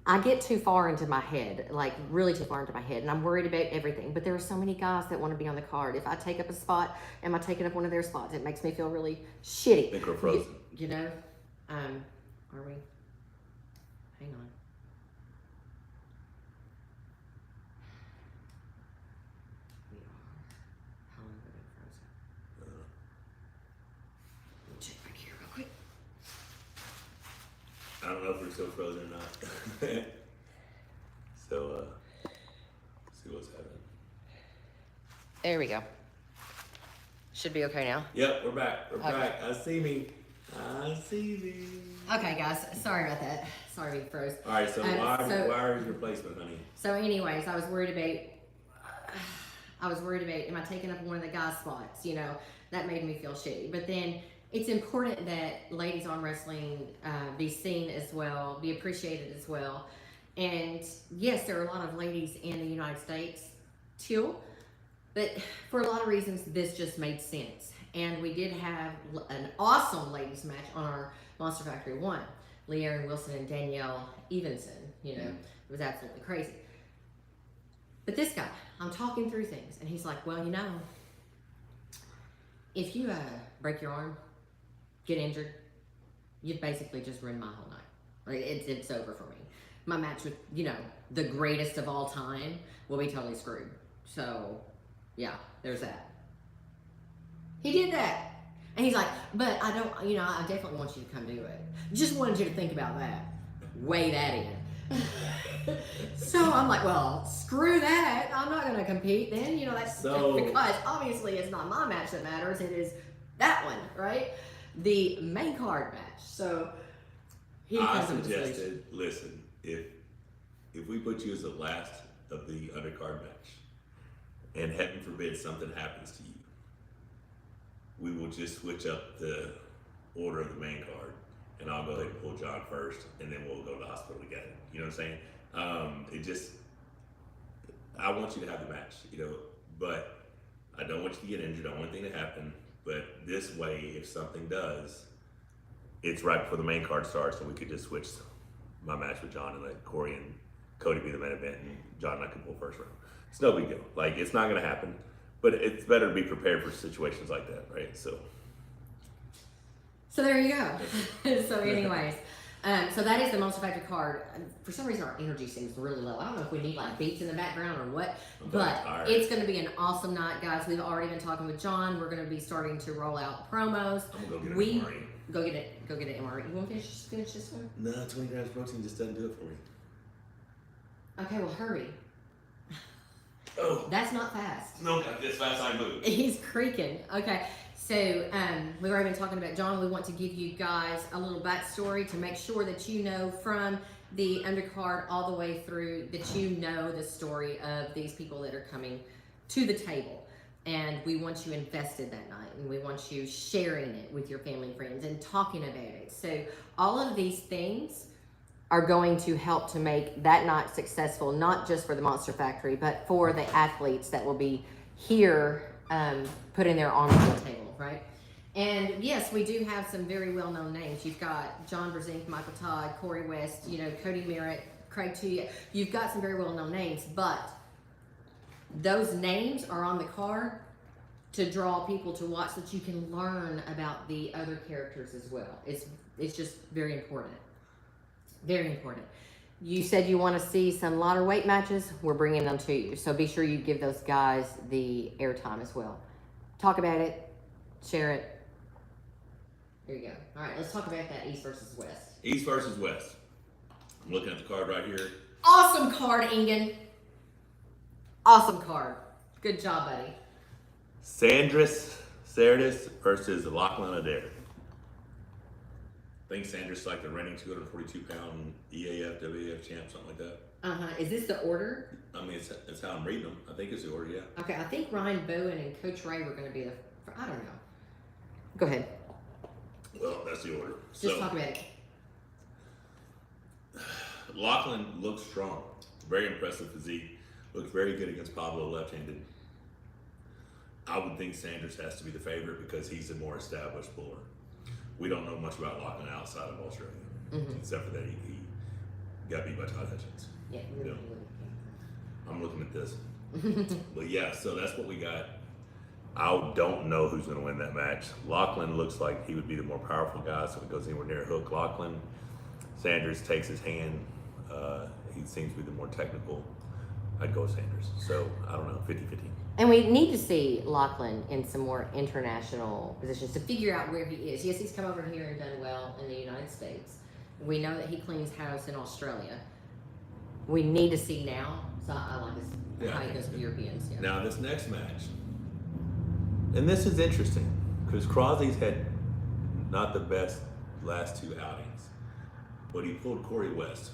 I get too far into my head, like really too far into my head, and I'm worried about everything. But there are so many guys that want to be on the card. If I take up a spot, am I taking up one of their spots? It makes me feel really shitty. I think we're frozen. You know, are we? Hang on. I don't know if we're still frozen or not. So, see what's happening. There we go. Should be okay now. Yep, we're back. We're back. I see me. Okay, guys. Sorry about that. Sorry we froze. All right, so why is your placement, honey? So anyways, I was worried about, am I taking up one of the guys' spots? You know, that made me feel shitty. But then it's important that ladies arm wrestling be seen as well, be appreciated as well. And yes, there are a lot of ladies in the United States too, but for a lot of reasons, this just made sense. And we did have an awesome ladies match on our Monster Factory 1. Leanne Wilson and Danielle Evenson, you know, it was absolutely crazy. But this guy, I'm talking through things, and he's like, well, you know, if you break your arm, get injured, you've basically just ruined my whole night. Like, it's over for me. My match with, you know, the greatest of all time will be totally screwed. So, yeah, there's that. He did that. And he's like, but I don't, you know, I definitely want you to come do it. Just wanted you to think about that. Weigh that in. So I'm like, well, screw that. I'm not going to compete then. You know, that's because obviously it's not my match that matters. It is that one, right? The main card match. So I suggested, listen, if we put you as the last of the undercard match, and heaven forbid something happens to you, we will just switch up the order of the main card, and I'll go ahead and pull John first, and then we'll go to the hospital together. You know what I'm saying? I want you to have the match, you know, but I don't want you to get injured. I don't want anything to happen. But this way, if something does, it's right before the main card starts, and we could just switch my match with John and let Corey and Cody be the main event, and John and I can pull first round. It's no big deal. Like, it's not going to happen. But it's better to be prepared for situations like that, right? So there you go. So anyways, so that is the Monster Factory card. For some reason, our energy seems really low. I don't know if we need like beats in the background or what, but it's going to be an awesome night, guys. We've already been talking with John. We're going to be starting to roll out promos. I'm going to go get an MRE. Go get an MRE. You want to finish this one? No, 20 grams of protein just doesn't do it for me. Okay, well, hurry. Oh. That's not fast. No, this fast I move. He's creaking. Okay, so we've already been talking about John. We want to give you guys a little backstory to make sure that you know from the undercard all the way through that you know the story of these people that are coming to the table. And we want you invested that night, and we want you sharing it with your family and friends and talking about it. So all of these things are going to help to make that night successful, not just for the Monster Factory, but for the athletes that will be here putting their arms on the table, right? And yes, we do have some very well-known names. You've got John Brzenk, Michael Todd, Corey West, you know, Cody Merritt, Craig Tuya. You've got some very well-known names, but those names are on the card to draw people to watch so that you can learn about the other characters as well. It's just very important. Very important. You said you want to see some lighter weight matches. We're bringing them to you. So be sure you give those guys the airtime as well. Talk about it. Share it. There you go. All right, let's talk about that East versus West. East versus West. I'm looking at the card right here. Awesome card, Ingen. Awesome card. Good job, buddy. Sandris Cerdas versus Lachlan Adair. I think Sandris is like the reigning 242-pound EAF, WAF champ, something like that. Is this the order? I mean, it's how I'm reading them. I think it's the order, yeah. Okay, I think Ryan Bowen and Coach Ray were going to be the. I don't know. Go ahead. Well, that's the order. Just talk about it. Lachlan looks strong. Very impressive physique. Looks very good against Pablo left-handed. I would think Sanders has to be the favorite because he's a more established puller. We don't know much about Lachlan outside of Australia, except for that he got beat by Todd Hutchins. Yeah, you know? I'm looking at this. But yeah, so that's what we got. I don't know who's going to win that match. Lachlan looks like he would be the more powerful guy, so if it goes anywhere near a hook, Lachlan. Sanders takes his hand. He seems to be the more technical. I'd go with Sanders. So, I don't know, 50-50. And we need to see Lachlan in some more international positions to figure out where he is. Yes, he's come over here and done well in the United States. We know that he cleans house in Australia. We need to see now. So I like this, how he goes with Europeans. Yeah. Now, this next match, and this is interesting, because Crosby's had not the best last two outings, but he pulled Corey West,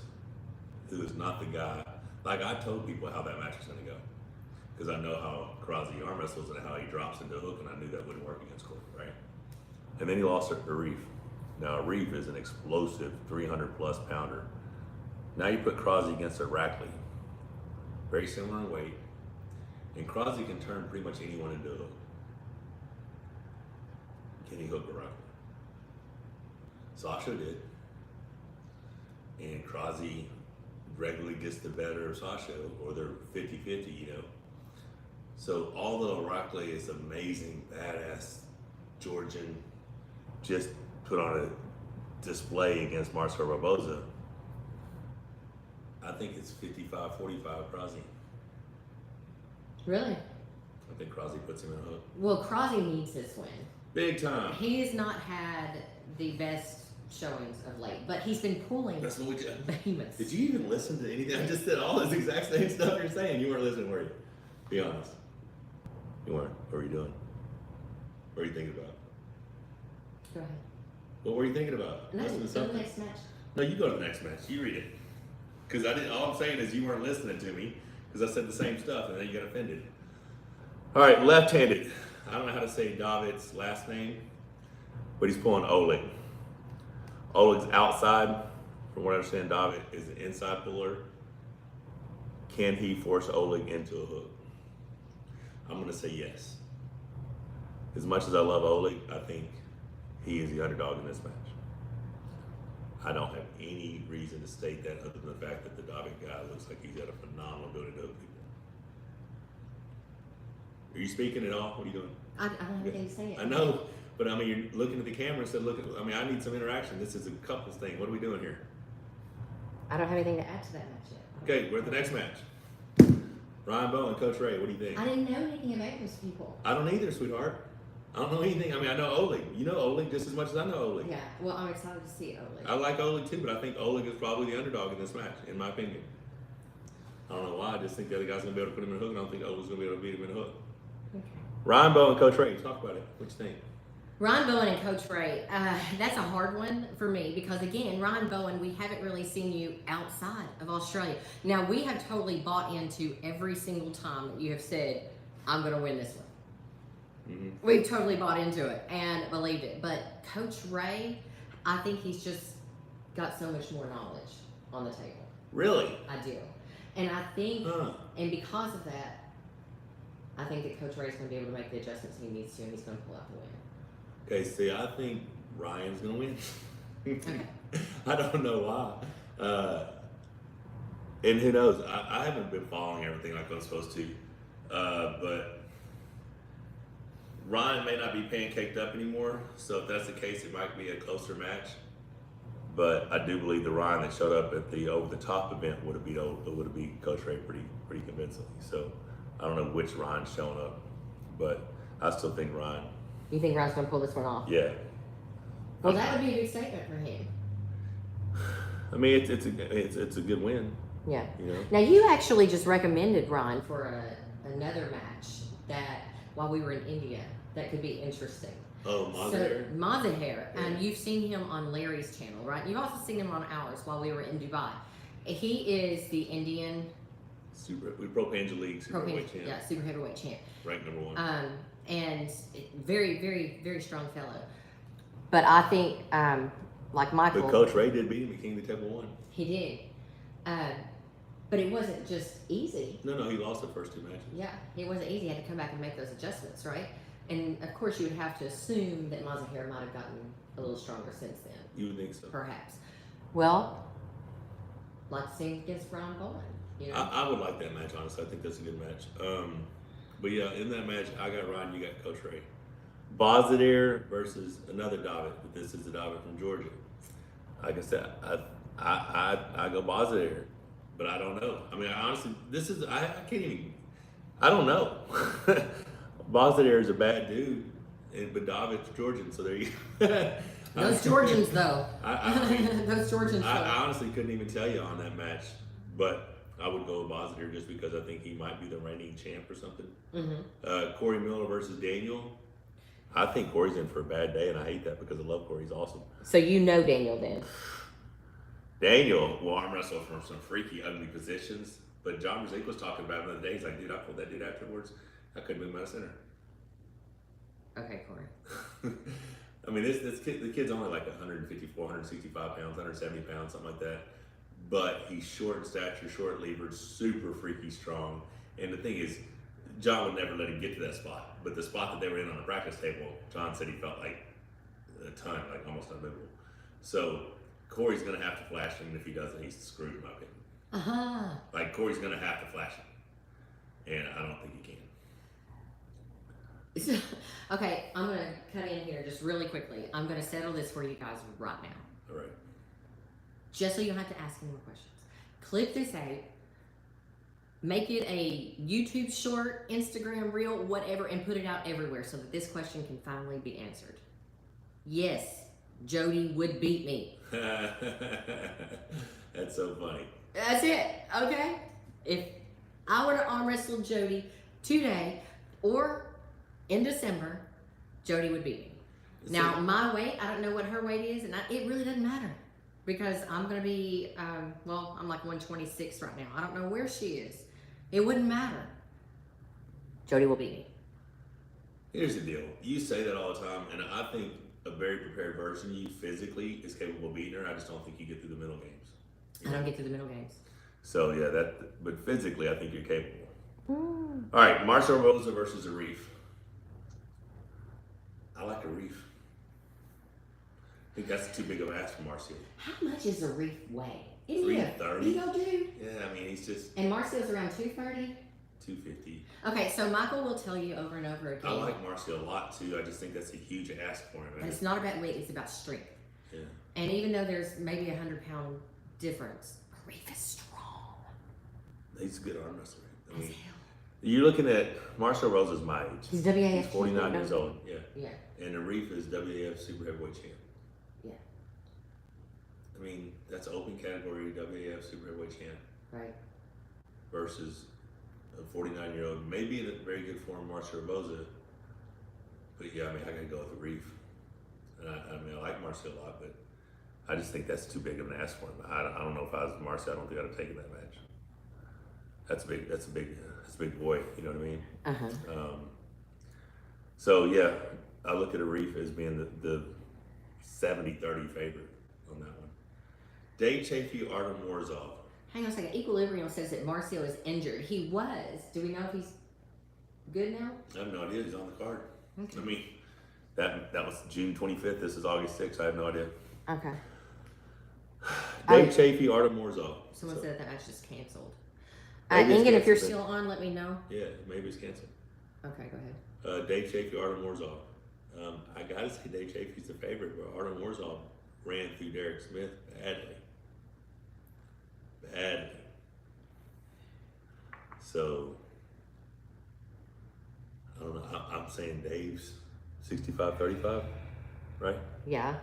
who is not the guy. Like, I told people how that match was going to go, because I know how Crosby arm wrestles and how he drops into a hook, and I knew that wouldn't work against Corey, right? And then he lost to Arif. Now, Arif is an explosive 300-plus pounder. Now you put Crosby against a Rackley, very similar in weight, and Crosby can turn pretty much anyone into a hook. Can he hook a Rackley? Sasha did. And Crosby regularly gets the better of Sasha, or they're 50-50, you know. So although Rackley is amazing, badass Georgian, just put on a display against Marcel Barboza, I think it's 55-45 Crosby. Really? I think Crosby puts him in a hook. Well, Crosby needs this win. Big time. He has not had the best showings of late, but he's been pulling That's what we did. behemoths. Did you even listen to anything? I just said all this exact same stuff you're saying. You weren't listening, were you? Be honest. You weren't. What were you doing? What were you thinking about? Go ahead. What were you thinking about? No, Listen to go to the something. next match. No, you go to the next match. You read it. Because I didn't. All I'm saying is you weren't listening to me because I said the same stuff and then you got offended. All right, left-handed. I don't know how to say David's last name, but he's pulling Oleg. Oleg's outside. From what I understand, David is an inside puller. Can he force Oleg into a hook? I'm going to say yes. As much as I love Oleg, I think he is the underdog in this match. I don't have any reason to state that other than the fact that the David guy looks like he's got a phenomenal ability to hook people. Are you speaking at all? What are you doing? I don't have anything to say. I know, but I mean, you're looking at the camera and said, look, I mean, I need some interaction. This is a couples thing. What are we doing here? I don't have anything to add to that match yet. Okay, we're at the next match. Ryan Bowen, Coach Ray, what do you think? I didn't know anything about those people. I don't either, sweetheart. I don't know anything. I mean, I know Oleg. You know Oleg just as much as I know Oleg. Yeah, well, I'm excited to see Oleg. I like Oleg too, but I think Oleg is probably the underdog in this match, in my opinion. I don't know why. I just think the other guy's going to be able to put him in a hook, and I don't think Oleg's going to be able to beat him in a hook. Okay. Ryan Bowen, Coach Ray, talk about it. What you think? Ryan Bowen and Coach Ray, that's a hard one for me because, again, Ryan Bowen, we haven't really seen you outside of Australia. Now, we have totally bought into every single time that you have said, I'm going to win this one. Mm-hmm. We've totally bought into it and believed it. But Coach Ray, I think he's just got so much more knowledge on the table. Really? I do. And I think, and because of that, I think that Coach Ray's going to be able to make the adjustments he needs to, and he's going to pull out the win. Okay, see, I think Ryan's going to win. Okay. I don't know why. And who knows? I haven't been following everything like I'm supposed to. But Ryan may not be pancaked up anymore. So if that's the case, it might be a closer match. But I do believe the Ryan that showed up at the over the top event would have beat Coach Ray pretty convincingly. So I don't know which Ryan's showing up, but I still think Ryan. You think Ryan's gonna pull this one off? Yeah. Well, that would be a big statement for him. I mean, it's a good win. Yeah. You know? Now you actually just recommended Ryan for another match that while we were in India that could be interesting. Oh, Mazahir. So Mazahir, you've seen him on Larry's channel, right? You've also seen him on ours while we were in Dubai. He is the Indian Pro Panja League super heavyweight champ. Yeah, super heavyweight champ. Ranked #1. And very, very, very strong fellow. But I think, like Michael. But Coach Ray did beat him at King of the Table 1. He did. But it wasn't just easy. No, he lost the first 2 matches. Yeah, it wasn't easy. He had to come back and make those adjustments, right? And of course, you would have to assume that Mazahir might have gotten a little stronger since then. You would think so. Perhaps. Well, like to see him against Ron Bowen. You know? I would like that match, honestly. I think that's a good match. But yeah, in that match, I got Ryan, you got Coach Ray. Bozadair versus another David, but this is a David from Georgia. Like I said, I go Bozadair, but I don't know. I mean, honestly, I can't even. I don't know. Bozadair is a bad dude, but David's Georgian, so there you go. Those Georgians, though. Those Georgians. I honestly couldn't even tell you on that match, but I would go with Bozadair just because I think he might be the reigning champ or something. Mm-hmm. Corey Miller versus Daniel. I think Corey's in for a bad day, and I hate that because I love Corey. He's awesome. So you know Daniel then? Daniel will arm wrestle from some freaky, ugly positions. But John Brzenk was talking about him the other day. He's like, dude, I pulled that dude afterwards. I couldn't move him out of center. Okay, Corey. I mean, the kid's only like 154, 165 pounds, 170 pounds, something like that. But he's short in stature, short levered, super freaky strong. And the thing is, John would never let him get to that spot. But the spot that they were in on the practice table, John said he felt like a ton, like almost unmovable. So Corey's going to have to flash him, and if he doesn't, he's screwed, in my opinion. Like, Corey's going to have to flash him. And I don't think he can. Okay, I'm going to cut in here just really quickly. I'm going to settle this for you guys right now. All right. Just so you don't have to ask any more questions. Clip this out. Make it a YouTube short, Instagram reel, whatever, and put it out everywhere so that this question can finally be answered. Yes, Jody would beat me. That's so funny. That's it, okay? If I were to arm wrestle Jody today or in December, Jody would beat me. Now, my weight, I don't know what her weight is, and it really doesn't matter because I'm going to be, I'm like 126 right now. I don't know where she is. It wouldn't matter. Jody will beat me. Here's the deal. You say that all the time, and I think a very prepared version of you physically is capable of beating her. I just don't think you get through the middle games. I don't get through the middle games. So, yeah, but physically, I think you're capable. All right, Marcel Rosa versus Arif. I like Arif. I think that's too big of an ask for Marcel. How much is Arif weigh? Is 330. He a big old dude? Yeah, I mean, he's just... And Marcel's around 230? 250. Okay, so Michael will tell you over and over again. I like Marcel a lot, too. I just think that's a huge ask for him. And it's not about weight, it's about strength. Yeah. And even though there's maybe 100-pound difference, Arif is strong. He's a good arm wrestler. I mean, As hell. you're looking at Marcel Rosa's my age. He's WAF. He's 49 years old. Yeah. Yeah. And Arif is WAF super heavyweight champ. Yeah. I mean, that's open category WAF super heavyweight champ. Right. Versus a 49-year-old, maybe in a very good form, Marcel Rosa. But yeah, I mean, I gotta go with Arif. And I like Marcel a lot, but I just think that's too big of an ask for him. I don't know if I was Marcel, I don't think I'd have taken that match. That's a big boy, you know what I mean? So yeah, I look at Arif as being the 70-30 favorite on that one. Dave Chafee, Artem Warzov. Hang on a second. Equilibrium says that Marcel is injured. He was. Do we know if he's good now? I have no idea. He's on the card. Okay. I mean, that was June 25th. This is August 6th. I have no idea. Okay. Dave Chafee, Artem Warzov. Someone said that match is canceled. Maybe it's Ingen, if you're canceled. still on, let me know. Yeah, maybe it's canceled. Okay, go ahead. Dave Chafee, Artem Warzov. I gotta say Dave Chafee's the favorite, but Artem Warzov ran through Derek Smith badly. Badly. So, I don't know. I'm saying Dave's 65-35, right? Yeah.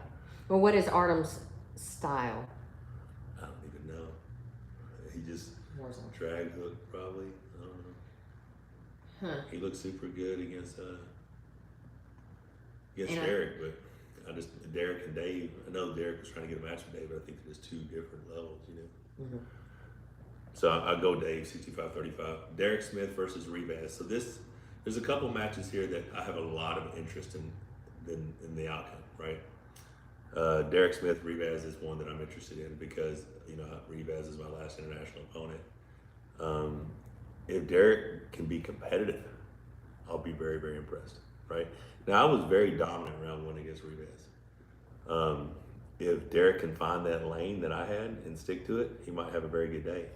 Well, what is Artem's style? I don't even know. He just Warzone. drag hook probably. I don't know. Huh. He looked super good against And Derek, but Derek and Dave. I know Derek was trying to get a match with Dave, but I think there's two different levels, you know. Mm-hmm. So I'll go Dave 65-35. Derek Smith versus Rebaz. So there's a couple matches here that I have a lot of interest in the outcome, right? Derek Smith, Rebaz is one that I'm interested in because, you know, Rebaz is my last international opponent. If Derek can be competitive, I'll be very, very impressed, right? Now, I was very dominant round one against Rebaz. If Derek can find that lane that I had and stick to it, he might have a very good day.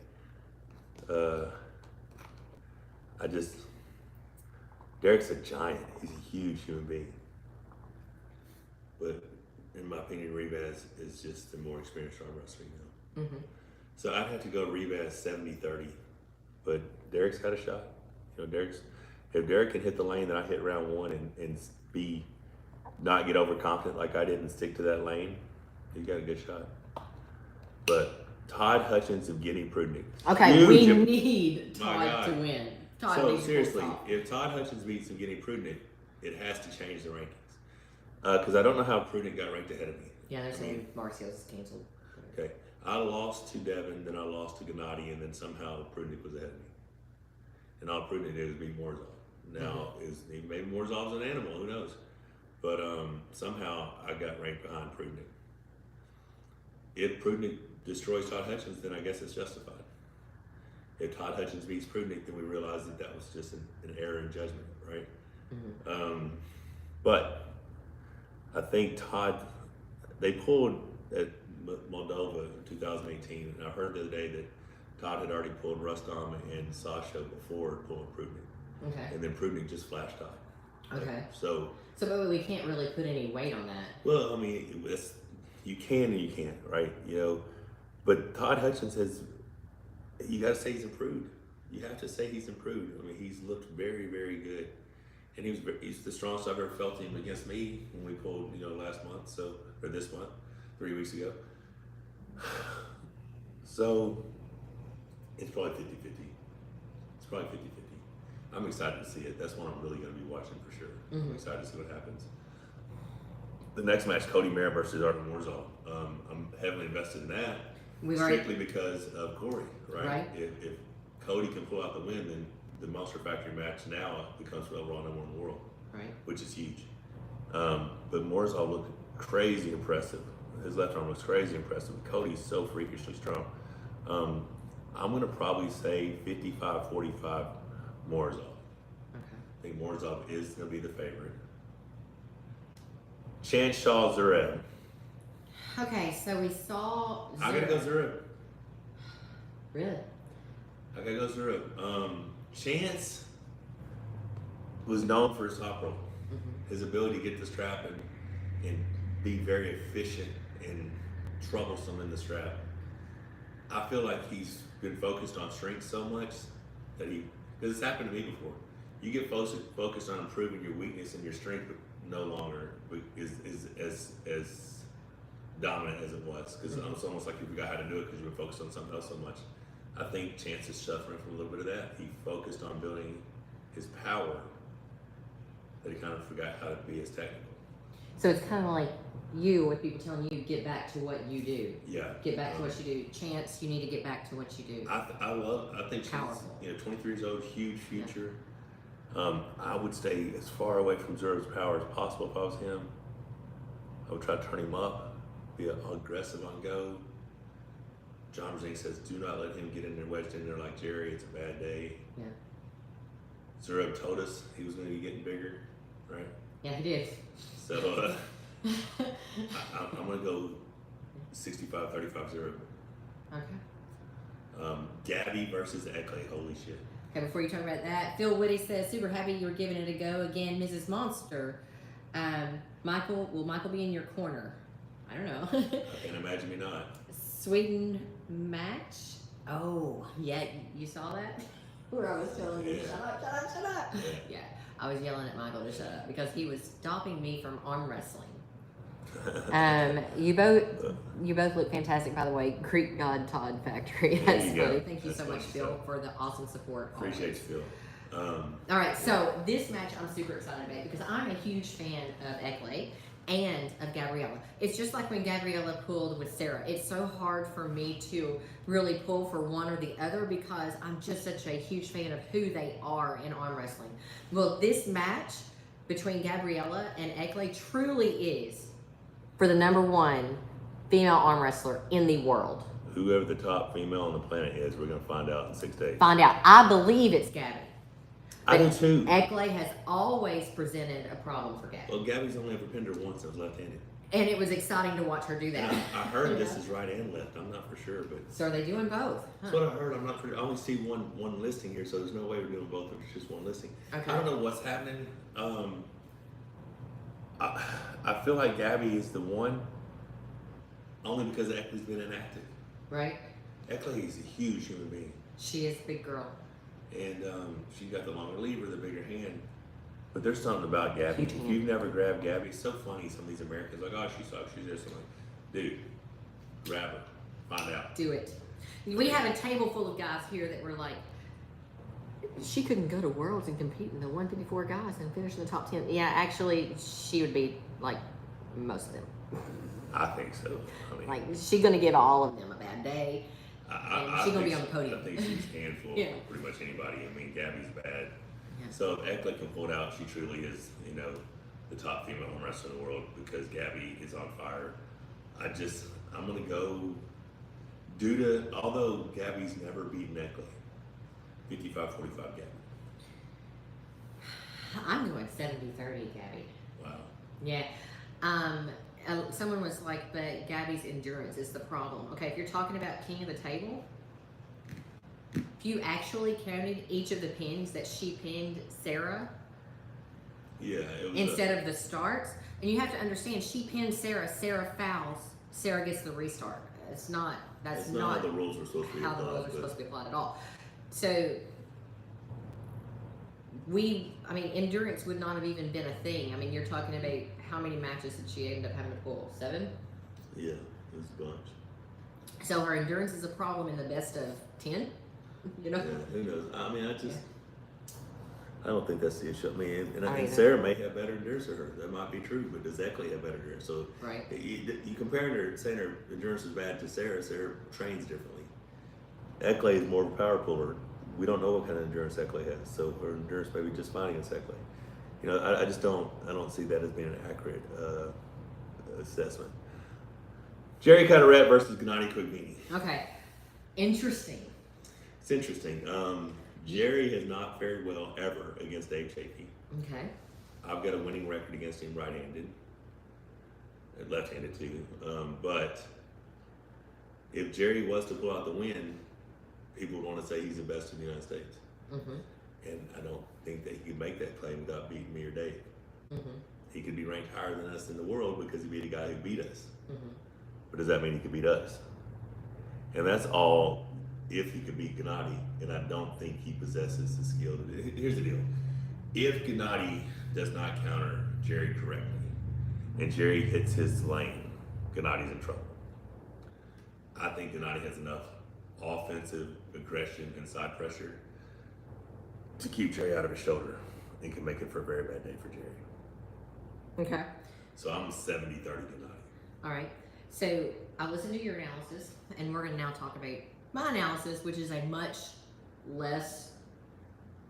Derek's a giant. He's a huge human being. But in my opinion, Rebaz is just the more experienced arm wrestler now. Mm-hmm. So I'd have to go Rebaz 70-30. But Derek's got a shot. You know, if Derek can hit the lane that I hit round one and not get overconfident like I did and stick to that lane, he's got a good shot. But Todd Hutchins and Guinea Prudnick. Okay, we need Todd to win. Todd so needs seriously, to if Todd Hutchins beats Guinea Prudnick, it has to change the rankings. Because I don't know how Prudnick got ranked ahead of me. Yeah, they're saying Marcios is canceled. Okay, I lost to Devin, then I lost to Gennady, and then somehow Prudnick was ahead of me. And all Prudnick did was beat Morzov. Now, maybe Morzov's an animal, who knows? But somehow I got ranked behind Prudnick. If Prudnick destroys Todd Hutchins, then I guess it's justified. If Todd Hutchins beats Prudnick, then we realize that was just an error in judgment, right? Mm-hmm. But I think Todd, they pulled at Moldova in 2018, and I heard the other day that Todd had already pulled Rustam and Sasha before pulling Prudnick. Okay. And then Prudnick just flashed Todd. Right? Okay. So but we can't really put any weight on that. Well, I mean, you can and you can't, right? You know, but Todd Hutchins you got to say he's improved. You have to say he's improved. I mean, he's looked very, very good. And he's the strongest I've ever felt him against me when we pulled, you know, last month, or this month, 3 weeks ago. So it's probably 50-50. It's probably 50-50. I'm excited to see it. That's one I'm really going to be watching for sure. Mm-hmm. I'm excited to see what happens. The next match, Cody Merritt versus Artem Morzov. I'm heavily invested in that, strictly because of Corey, right? If Cody can pull out the win, then the Monster Factory match now becomes overall number one in the world, right? Which is huge. But Morzov looked crazy impressive. His left arm was crazy impressive. Cody's so freakishly strong. I'm going to probably say 55-45 Morzov. Okay. I think Morzov is going to be the favorite. Chance Shaw Zverev. Okay, so we saw Zverev. I gotta go Zverev. Really? I gotta go Zverev. Chance was known for his top rope. Mm-hmm. His ability to get the strap and be very efficient and troublesome in the strap. I feel like he's been focused on strength so much that because it's happened to me before. You get focused on improving your weakness, and your strength no longer is as dominant as it was. Because it's almost like you forgot how to do it because you've been focused on something else so much. I think Chance is suffering from a little bit of that. He focused on building his power that he kind of forgot how to be as technical. So it's kind of like you, with people telling you, get back to what you do. Yeah. Get back to what you do. Chance, you need to get back to what you do. I think she's, powerful. 23 years old, huge future. Yeah. I would stay as far away from Zverev's power as possible if I was him. I would try to turn him up, be aggressive on go. John Brzenk says, do not let him get in there, wedged in there like Jerry. It's a bad day. Yeah. Zverev told us he was going to be getting bigger, right? Yeah, he did. So I'm going to go 65-35 Zverev. Okay. Gabby versus Ekle. Holy shit. Okay, before you talk about that, Phil Woody says, super happy you're giving it a go again, Mrs. Monster. Will Michael be in your corner? I don't know. I can't imagine me not. Sweden match. Oh, yeah, you saw that? Where I was telling you, shut up, shut up, shut up. Yeah, I was yelling at Michael to shut up because he was stopping me from arm wrestling. You both look fantastic, by the way. Greek God Todd Factory. That's funny. Thank you so much, Phil, for the awesome support. Appreciate you, Phil. All right, so this match I'm super excited about because I'm a huge fan of Ekle and of Gabriella. It's just like when Gabriella pulled with Sarah. It's so hard for me to really pull for one or the other because I'm just such a huge fan of who they are in arm wrestling. Well, this match between Gabriella and Ekle truly is for the #1 female arm wrestler in the world. Whoever the top female on the planet is, we're going to find out in 6 days. Find out. I believe it's Gabby. I do too. Ekle has always presented a problem for Gabby. Well, Gabby's only ever pinned her once and was left-handed. And it was exciting to watch her do that. And I heard this is right and left. I'm not for sure, but So are they doing both? that's what I heard. I'm not for sure. I only see one listing here, so there's no way we're doing both. It's just one listing. Okay. I don't know what's happening. I feel like Gabby is the one, only because Ekle's been inactive. Right? Ekle is a huge human being. She is a big girl. And she got the longer lever, the bigger hand. But there's something about Gabby. Huge If hand. you've never grabbed Gabby, it's so funny. Some of these Americans like, oh, she sucks, she's this. I'm like, dude, grab her, find out. Do it. We have a table full of guys here that were like, she couldn't go to Worlds and compete in the 154 guys and finish in the top 10. Yeah, actually, she would be like most of them. I think so. I mean, Like, she's going to give all of them a bad day. I she's gonna think be on the podium. I think she's a handful Yeah. of pretty much anybody. I mean, Gabby's bad. Yeah. So if Ekle can pull it out, she truly is, the top female arm wrestler in the world because Gabby is on fire. I'm gonna go although Gabby's never beaten Ekle, 55-45 Gabby. I'm going 70-30, Gabby. Wow. Yeah. Someone was like, but Gabby's endurance is the problem. Okay, if you're talking about king of the table, if you actually counted each of the pins that she pinned Sarah Yeah, it was instead of the starts, and you have to understand, she pinned Sarah, Sarah fouls, Sarah gets the restart. That's not how the rules were supposed to be how the applied, rules are but- supposed to be applied at all. So endurance would not have even been a thing. I mean, you're talking about how many matches did she end up having to pull? 7? Yeah, it was a bunch. So her endurance is a problem in the best of 10, you know? Yeah, who knows? I mean, I don't think that's the issue. I mean, I and know. Sarah may have better endurance than her. That might be true, but does Ekle have better endurance? So Right. you comparing her, saying her endurance is bad to Sarah. Sarah trains differently. Ekle is more of a power puller. We don't know what kind of endurance Ekle has, so her endurance may be just fine against Ekle. I just don't see that as being an accurate assessment. Jerry Carteret versus Gennady Quiglini. Okay. Interesting. It's interesting. Jerry has not fared well ever against Dave Chafee. Okay. I've got a winning record against him right-handed, left-handed too. But if Jerry was to pull out the win, people would want to say he's the best in the United States. Mm-hmm. And I don't think that he could make that claim without beating me or Dave. Mm-hmm. He could be ranked higher than us in the world because he beat a guy who beat us. Mm-hmm. But does that mean he could beat us? And that's all if he could beat Gennady, and I don't think he possesses the skill to do it. Here's the deal. If Gennady does not counter Jerry correctly, and Jerry hits his lane, Gennady's in trouble. I think Gennady has enough offensive aggression and side pressure to keep Jerry out of his shoulder and can make it for a very bad day for Jerry. Okay. So I'm 70-30 Gennady. All right. So I listened to your analysis, and we're going to now talk about my analysis, which is a much less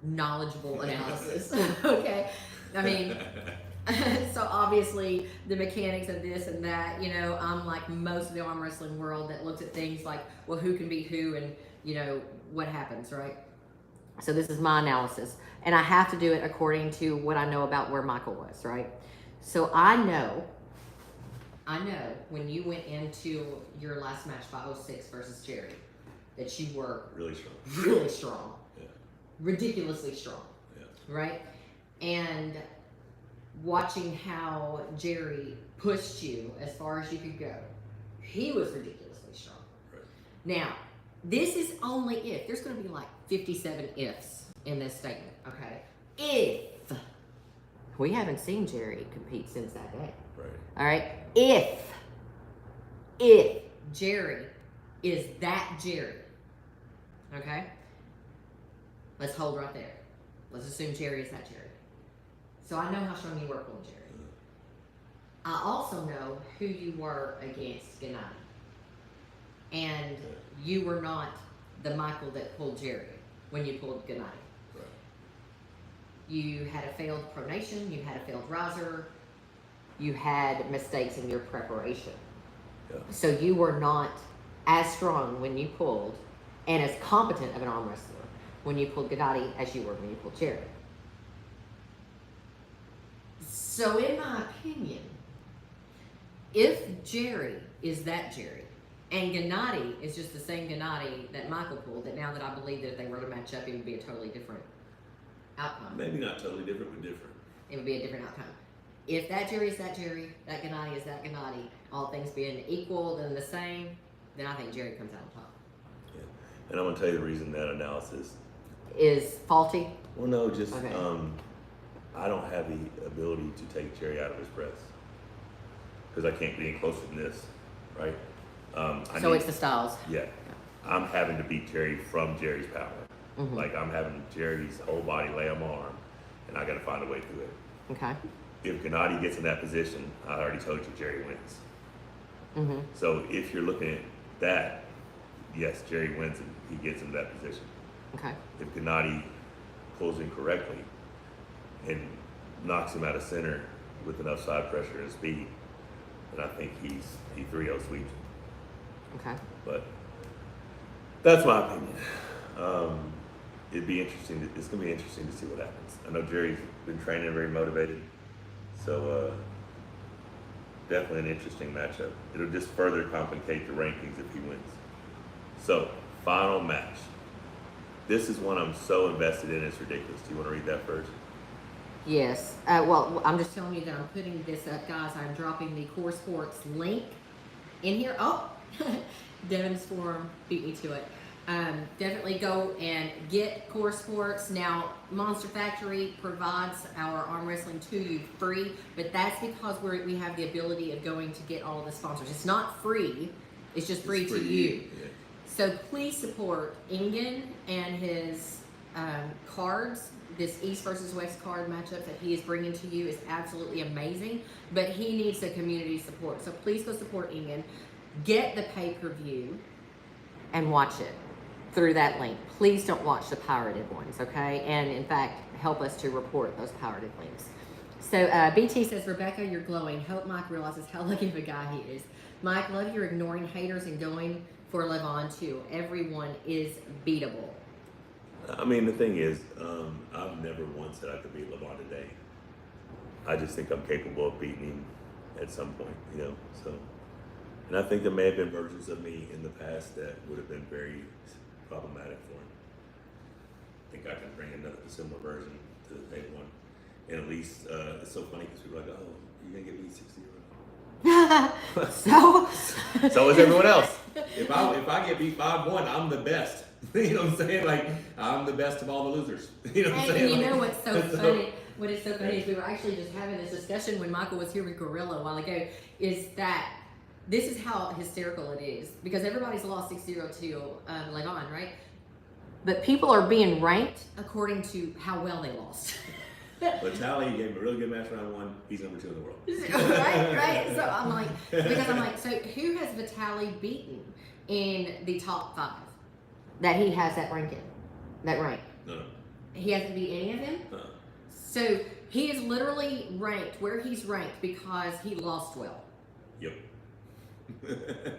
knowledgeable analysis. Okay. I mean, so obviously the mechanics of this and that, I'm like most of the arm wrestling world that looks at things like, well, who can beat who and, what happens, right? So this is my analysis, and I have to do it according to what I know about where Michael was, right? So I know when you went into your last match, 506 versus Jerry, that you were Really strong. really strong, Yeah. ridiculously strong, Yeah. right? And watching how Jerry pushed you as far as you could go. He was ridiculously strong. Right. Now, this is only if. There's going to be like 57 ifs in this statement, okay? If. We haven't seen Jerry compete since that day. Right. All right? If Jerry is that Jerry, okay? Let's hold right there. Let's assume Jerry is that Jerry. So I know how strong you were pulling Jerry. I also know who you were against Gennady. And you were not the Michael that pulled Jerry when you pulled Gennady. Right. You had a failed pronation, you had a failed riser, you had mistakes in your preparation. Yeah. So you were not as strong when you pulled and as competent of an arm wrestler when you pulled Gennady as you were when you pulled Jerry. So in my opinion, if Jerry is that Jerry, and Gennady is just the same Gennady that Michael pulled, that now that I believe that if they were to match up, it would be a totally different outcome. Maybe not totally different, but different. It would be a different outcome. If that Jerry is that Jerry, that Gennady is that Gennady, all things being equal and the same, then I think Jerry comes out on top. Yeah. And I'm going to tell you the reason that analysis Is faulty? Well, no, just Okay. I don't have the ability to take Jerry out of his press because I can't get any closer than this, right? So it's the styles. Yeah, I'm having to beat Jerry from Jerry's power. Mm-hmm. Like I'm having Jerry's whole body lay on my arm, and I got to find a way through it. Okay. If Gennady gets in that position, I already told you Jerry wins. Mm-hmm. So if you're looking at that, yes, Jerry wins and he gets into that position. Okay. If Gennady pulls in correctly and knocks him out of center with enough side pressure and speed, then I think he 3-0 sweeps him. Okay. But that's my opinion. It'd be interesting. It's going to be interesting to see what happens. I know Jerry's been training, very motivated. So definitely an interesting matchup. It'll just further complicate the rankings if he wins. So, final match. This is one I'm so invested in, it's ridiculous. Do you want to read that first? Yes. Well, I'm just telling you that I'm putting this up, guys. I'm dropping the Core Sports link in here. Oh, Devin's forum beat me to it. Definitely go and get Core Sports. Now, Monster Factory provides our arm wrestling to you free, but that's because we have the ability of going to get all of the sponsors. It's not free. It's just free to you. Yeah. So please support Ingen and his cards. This East versus West card matchup that he is bringing to you is absolutely amazing, but he needs the community support. So please go support Ingen. Get the pay-per-view and watch it through that link. Please don't watch the pirated ones, okay? And in fact, help us to report those pirated links. So BT says, Rebecca, you're glowing. Hope Mike realizes how lucky of a guy he is. Mike, love you're ignoring haters and going for Levon too. Everyone is beatable. I mean, the thing is, I've never once said I could beat Levon today. I just think I'm capable of beating him at some point, you know. So, and I think there may have been versions of me in the past that would have been very problematic for him. I think I can bring another similar version to the table one. And at least it's so funny because people are like, "Oh, you're gonna get me 60-0." So is everyone else. If I get beat 5-1, I'm the best. You know what I'm saying? Like I'm the best of all the losers. You know what I'm saying? And you like, know what's so funny? What is so funny is we were actually just having this discussion when Michael was here with Gorilla a while ago. Is that this is how hysterical it is because everybody's lost 6-0 to Levon, right? But people are being ranked according to how well they lost. But Tally gave him a really good match round one. He's number 2 in the world. right. So I'm like, so who has Vitaly beaten in the top 5 that he has that rank in? That rank? No. He hasn't beat any of them? No. So he is literally ranked where he's ranked because he lost well. Yep.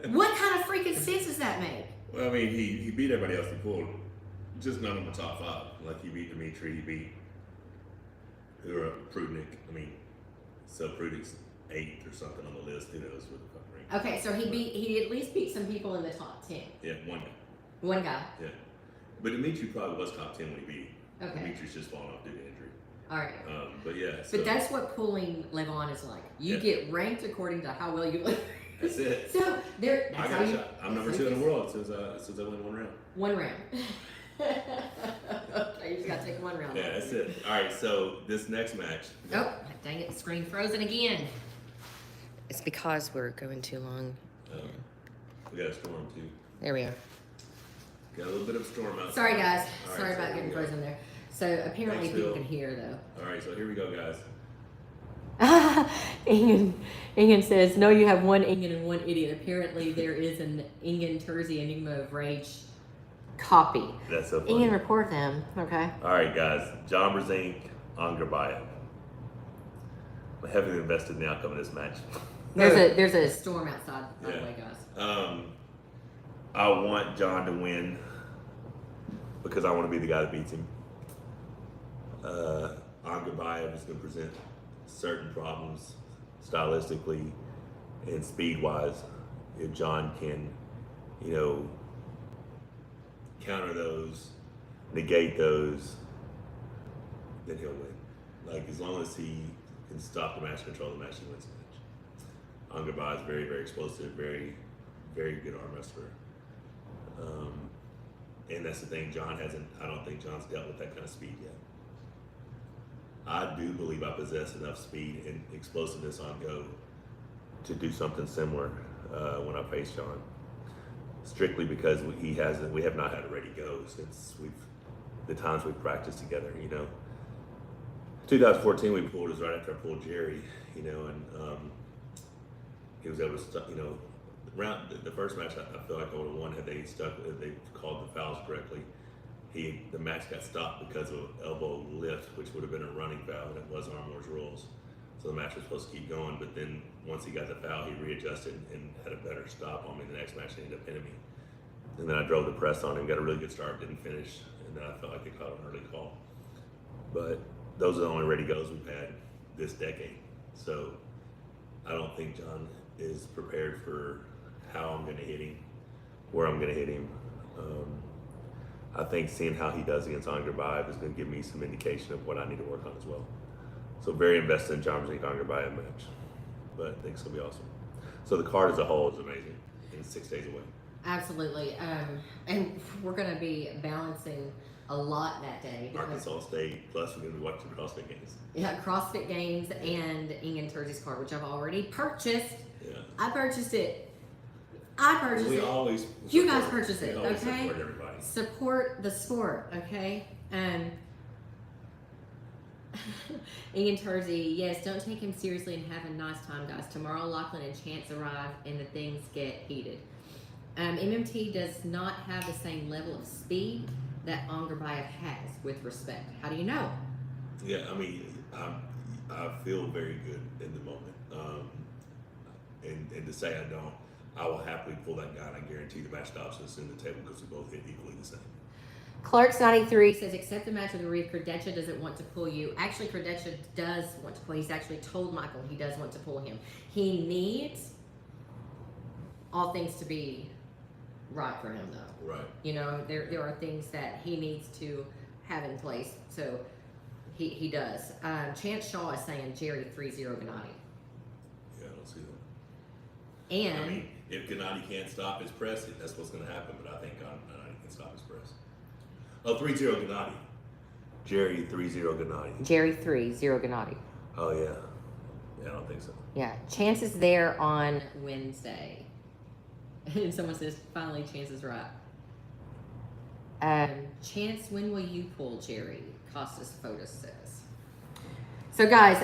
What kind of freaking sense does that make? Well, I mean, he beat everybody else he pulled. Just none of them top 5. Like he beat Dimitri, he beat Prudnik. I mean, so Prudnik's 8th or something on the list. Who knows what the fuck rank. Okay, so he at least beat some people in the top 10. Yeah, one guy. One guy. Yeah. But Dimitri probably was top 10 when he beat him. Okay. Dimitri's just falling off due to injury. All right. But yeah. But that's what pulling Levon is like. You get ranked according to how well you live. That's it. So there. I got a shot. I'm number 2 in the world since I win 1 round. 1 round. Okay, you just gotta take 1 round. Yeah, that's it. All right, so this next match. Oh, dang it! The screen frozen again. It's because we're going too long. We got a storm too. There we are. Got a little bit of a storm outside. Sorry guys. All Sorry right, so about getting here we go. frozen there. So apparently Thanks, people Phil. can hear though. All right, so here we go, guys. Ingen says, no, you have 1 Ingen and 1 idiot. Apparently there is an Ingen Terzi Enigma of Rage copy. That's so funny. Ingen, report them. Okay. All right, guys. John Brzenk on Grabaya. I'm heavily invested in the outcome of this match. There's a storm outside, by the way, guys. I want John to win because I want to be the guy that beats him. On Grabaya is going to present certain problems stylistically and speed-wise. If John can, counter those, negate those, then he'll win. Like, as long as he can stop the match, control the match, he wins the match. Angabai is very, very explosive, very, very good arm wrestler. And that's the thing, I don't think John's dealt with that kind of speed yet. I do believe I possess enough speed and explosiveness on go to do something similar when I face John. Strictly because we have not had a ready go since the times we've practiced together, 2014 we pulled, it was right after I pulled Jerry, and he was able to, the first match I feel like I would have won had they called the fouls correctly. The match got stopped because of elbow lift, which would have been a running foul, and it was Armwar's rules. So the match was supposed to keep going, but then once he got the foul, he readjusted and had a better stop on me. The next match, he ended up pinning me. And then I drove the press on him, got a really good start, didn't finish, and then I felt like they caught an early call. But those are the only ready goes we've had this decade. So I don't think John is prepared for how I'm going to hit him, where I'm going to hit him. I think seeing how he does against Andre Bayev is going to give me some indication of what I need to work on as well. So very invested in John Brzenk Andre Bayev match, but I think it's going to be awesome. So the card as a whole is amazing, and it's 6 days away. Absolutely, and we're going to be balancing a lot that day. Arkansas State, plus we're going to be watching CrossFit games. Yeah, CrossFit games and Ingen Terzi's card, which I've already purchased. Yeah. I purchased it. You guys purchase it, okay? Support everybody. Support the sport, okay? Ingen Terzi, yes, don't take him seriously and have a nice time, guys. Tomorrow, Lachlan and Chance arrive and the things get heated. MMT does not have the same level of speed that Angarbayev has, with respect. How do you know? Yeah, I mean, I feel very good in the moment. And to say I don't, I will happily pull that guy, and I guarantee the match stops us in the table because we both hit equally the same. Clarks93 says, accept the match with the Reef. Credentia doesn't want to pull you. Actually, Credentia does want to pull. He's actually told Michael he does want to pull him. He needs all things to be right for him, though. Right. There are things that he needs to have in place. So he does. Chance Shaw is saying Jerry 3-0 Gennady. Yeah, I don't see that. And I mean, if Gennady can't stop his press, that's what's going to happen. But I think Gennady can stop his press. Oh, 3-0 Gennady. Jerry 3-0 Gennady. Jerry 3-0 Gennady. Oh, yeah. Yeah, I don't think so. Yeah. Chance is there on Wednesday. And someone says, finally, Chance is right. Chance, when will you pull Jerry? Costas Fotis says. So, guys,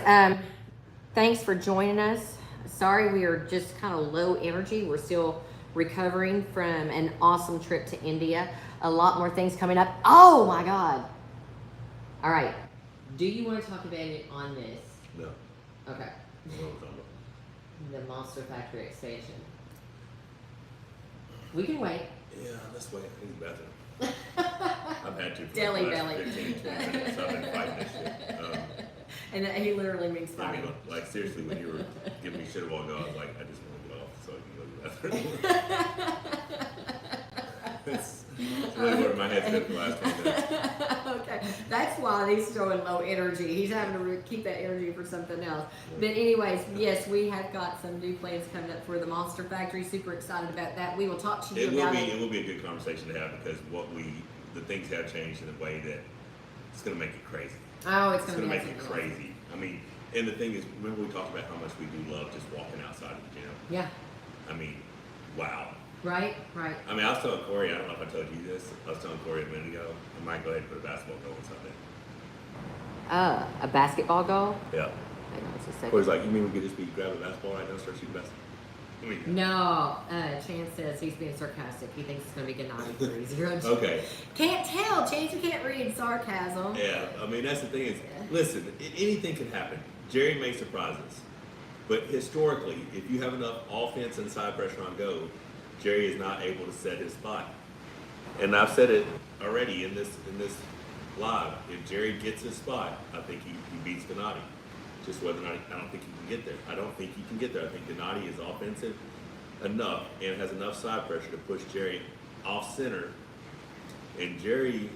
thanks for joining us. Sorry we are just kind of low energy. We're still recovering from an awesome trip to India. A lot more things coming up. Oh, my God. All right. Do you want to talk about it on this? No. Okay. The Monster Factory expansion. We can wait. Yeah, let's wait. I need the bathroom. I've had to for Deli the last belly. 15, 20 minutes. I've been fighting this shit. And he literally means I fighting. mean, like, seriously, when you were giving me shit a while ago, I was like, I just want to get off so I can go to the bathroom. It's really where my head's been for the last 20 minutes. Okay. That's why why he's showing low energy. He's having to keep that energy for something else. But anyways, yes, we have got some new plans coming up for the Monster Factory. Super excited about that. We will talk to you about it. It will be a good conversation to have because the things have changed in a way that it's going to make it crazy. Oh, it's It's going to make it crazy. I mean, and the thing is, remember we talked about how much we do love just walking outside of the gym. Yeah. I mean, wow. Right. I mean, I was telling Corey, I don't know if I told you this, I was telling Corey a minute ago, I might go ahead and put a basketball goal inside there. A basketball goal? Yeah. Hang on just a second. Corey's like, you mean we could just grab a basketball right now and start shooting basketball? I mean, No, Chance says he's being sarcastic. He thinks it's going to be Gennady 3-0. okay. Can't tell, Chance. You can't read sarcasm. Yeah, I mean, that's the thing is, listen, anything can happen. Jerry may surprise us. But historically, if you have enough offense and side pressure on go, Jerry is not able to set his spot. And I've said it already in this live. If Jerry gets his spot, I think he beats Gennady. Just whether or not, I don't think he can get there. I don't think he can get there. I think Gennady is offensive enough and has enough side pressure to push Jerry off center. And Jerry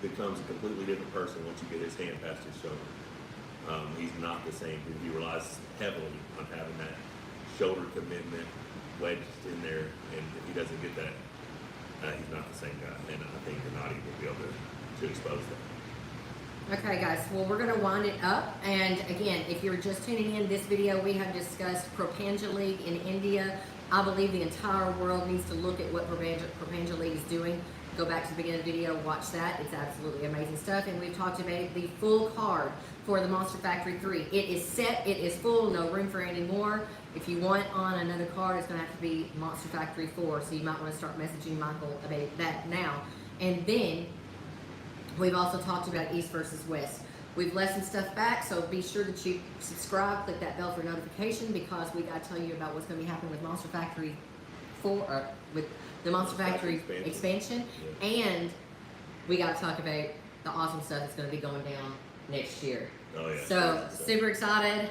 becomes a completely different person once you get his hand past his shoulder. He's not the same. He relies heavily on having that shoulder commitment wedged in there, and if he doesn't get that, he's not the same guy. And I think Gennady will be able to expose that. Okay, guys. Well, we're going to wind it up. And again, if you're just tuning in, this video we have discussed Panja League in India. I believe the entire world needs to look at what Panja League is doing. Go back to the beginning of the video, watch that. It's absolutely amazing stuff. And we've talked about the full card for the Monster Factory 3. It is set, it is full, no room for any more. If you want on another card, it's going to have to be Monster Factory 4. So you might want to start messaging Michael about that now. And then we've also talked about East versus West. We've left some stuff back, so be sure that you subscribe, click that bell for notification, because we got to tell you about what's going to be happening with Monster Factory 4, with the Monster Factory expansion. Yeah. And we got to talk about the awesome stuff that's going to be going down next year. Oh, yeah. So, super excited.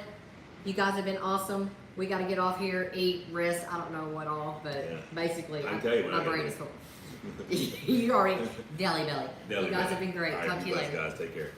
You guys have been awesome. We got to get off here, eat, rest. I don't know what all, but basically, I can tell you what my I gotta brain do. is full. You already, Deli belly. You guys have been great. All right, Talk to you blessed, later. guys. Take care.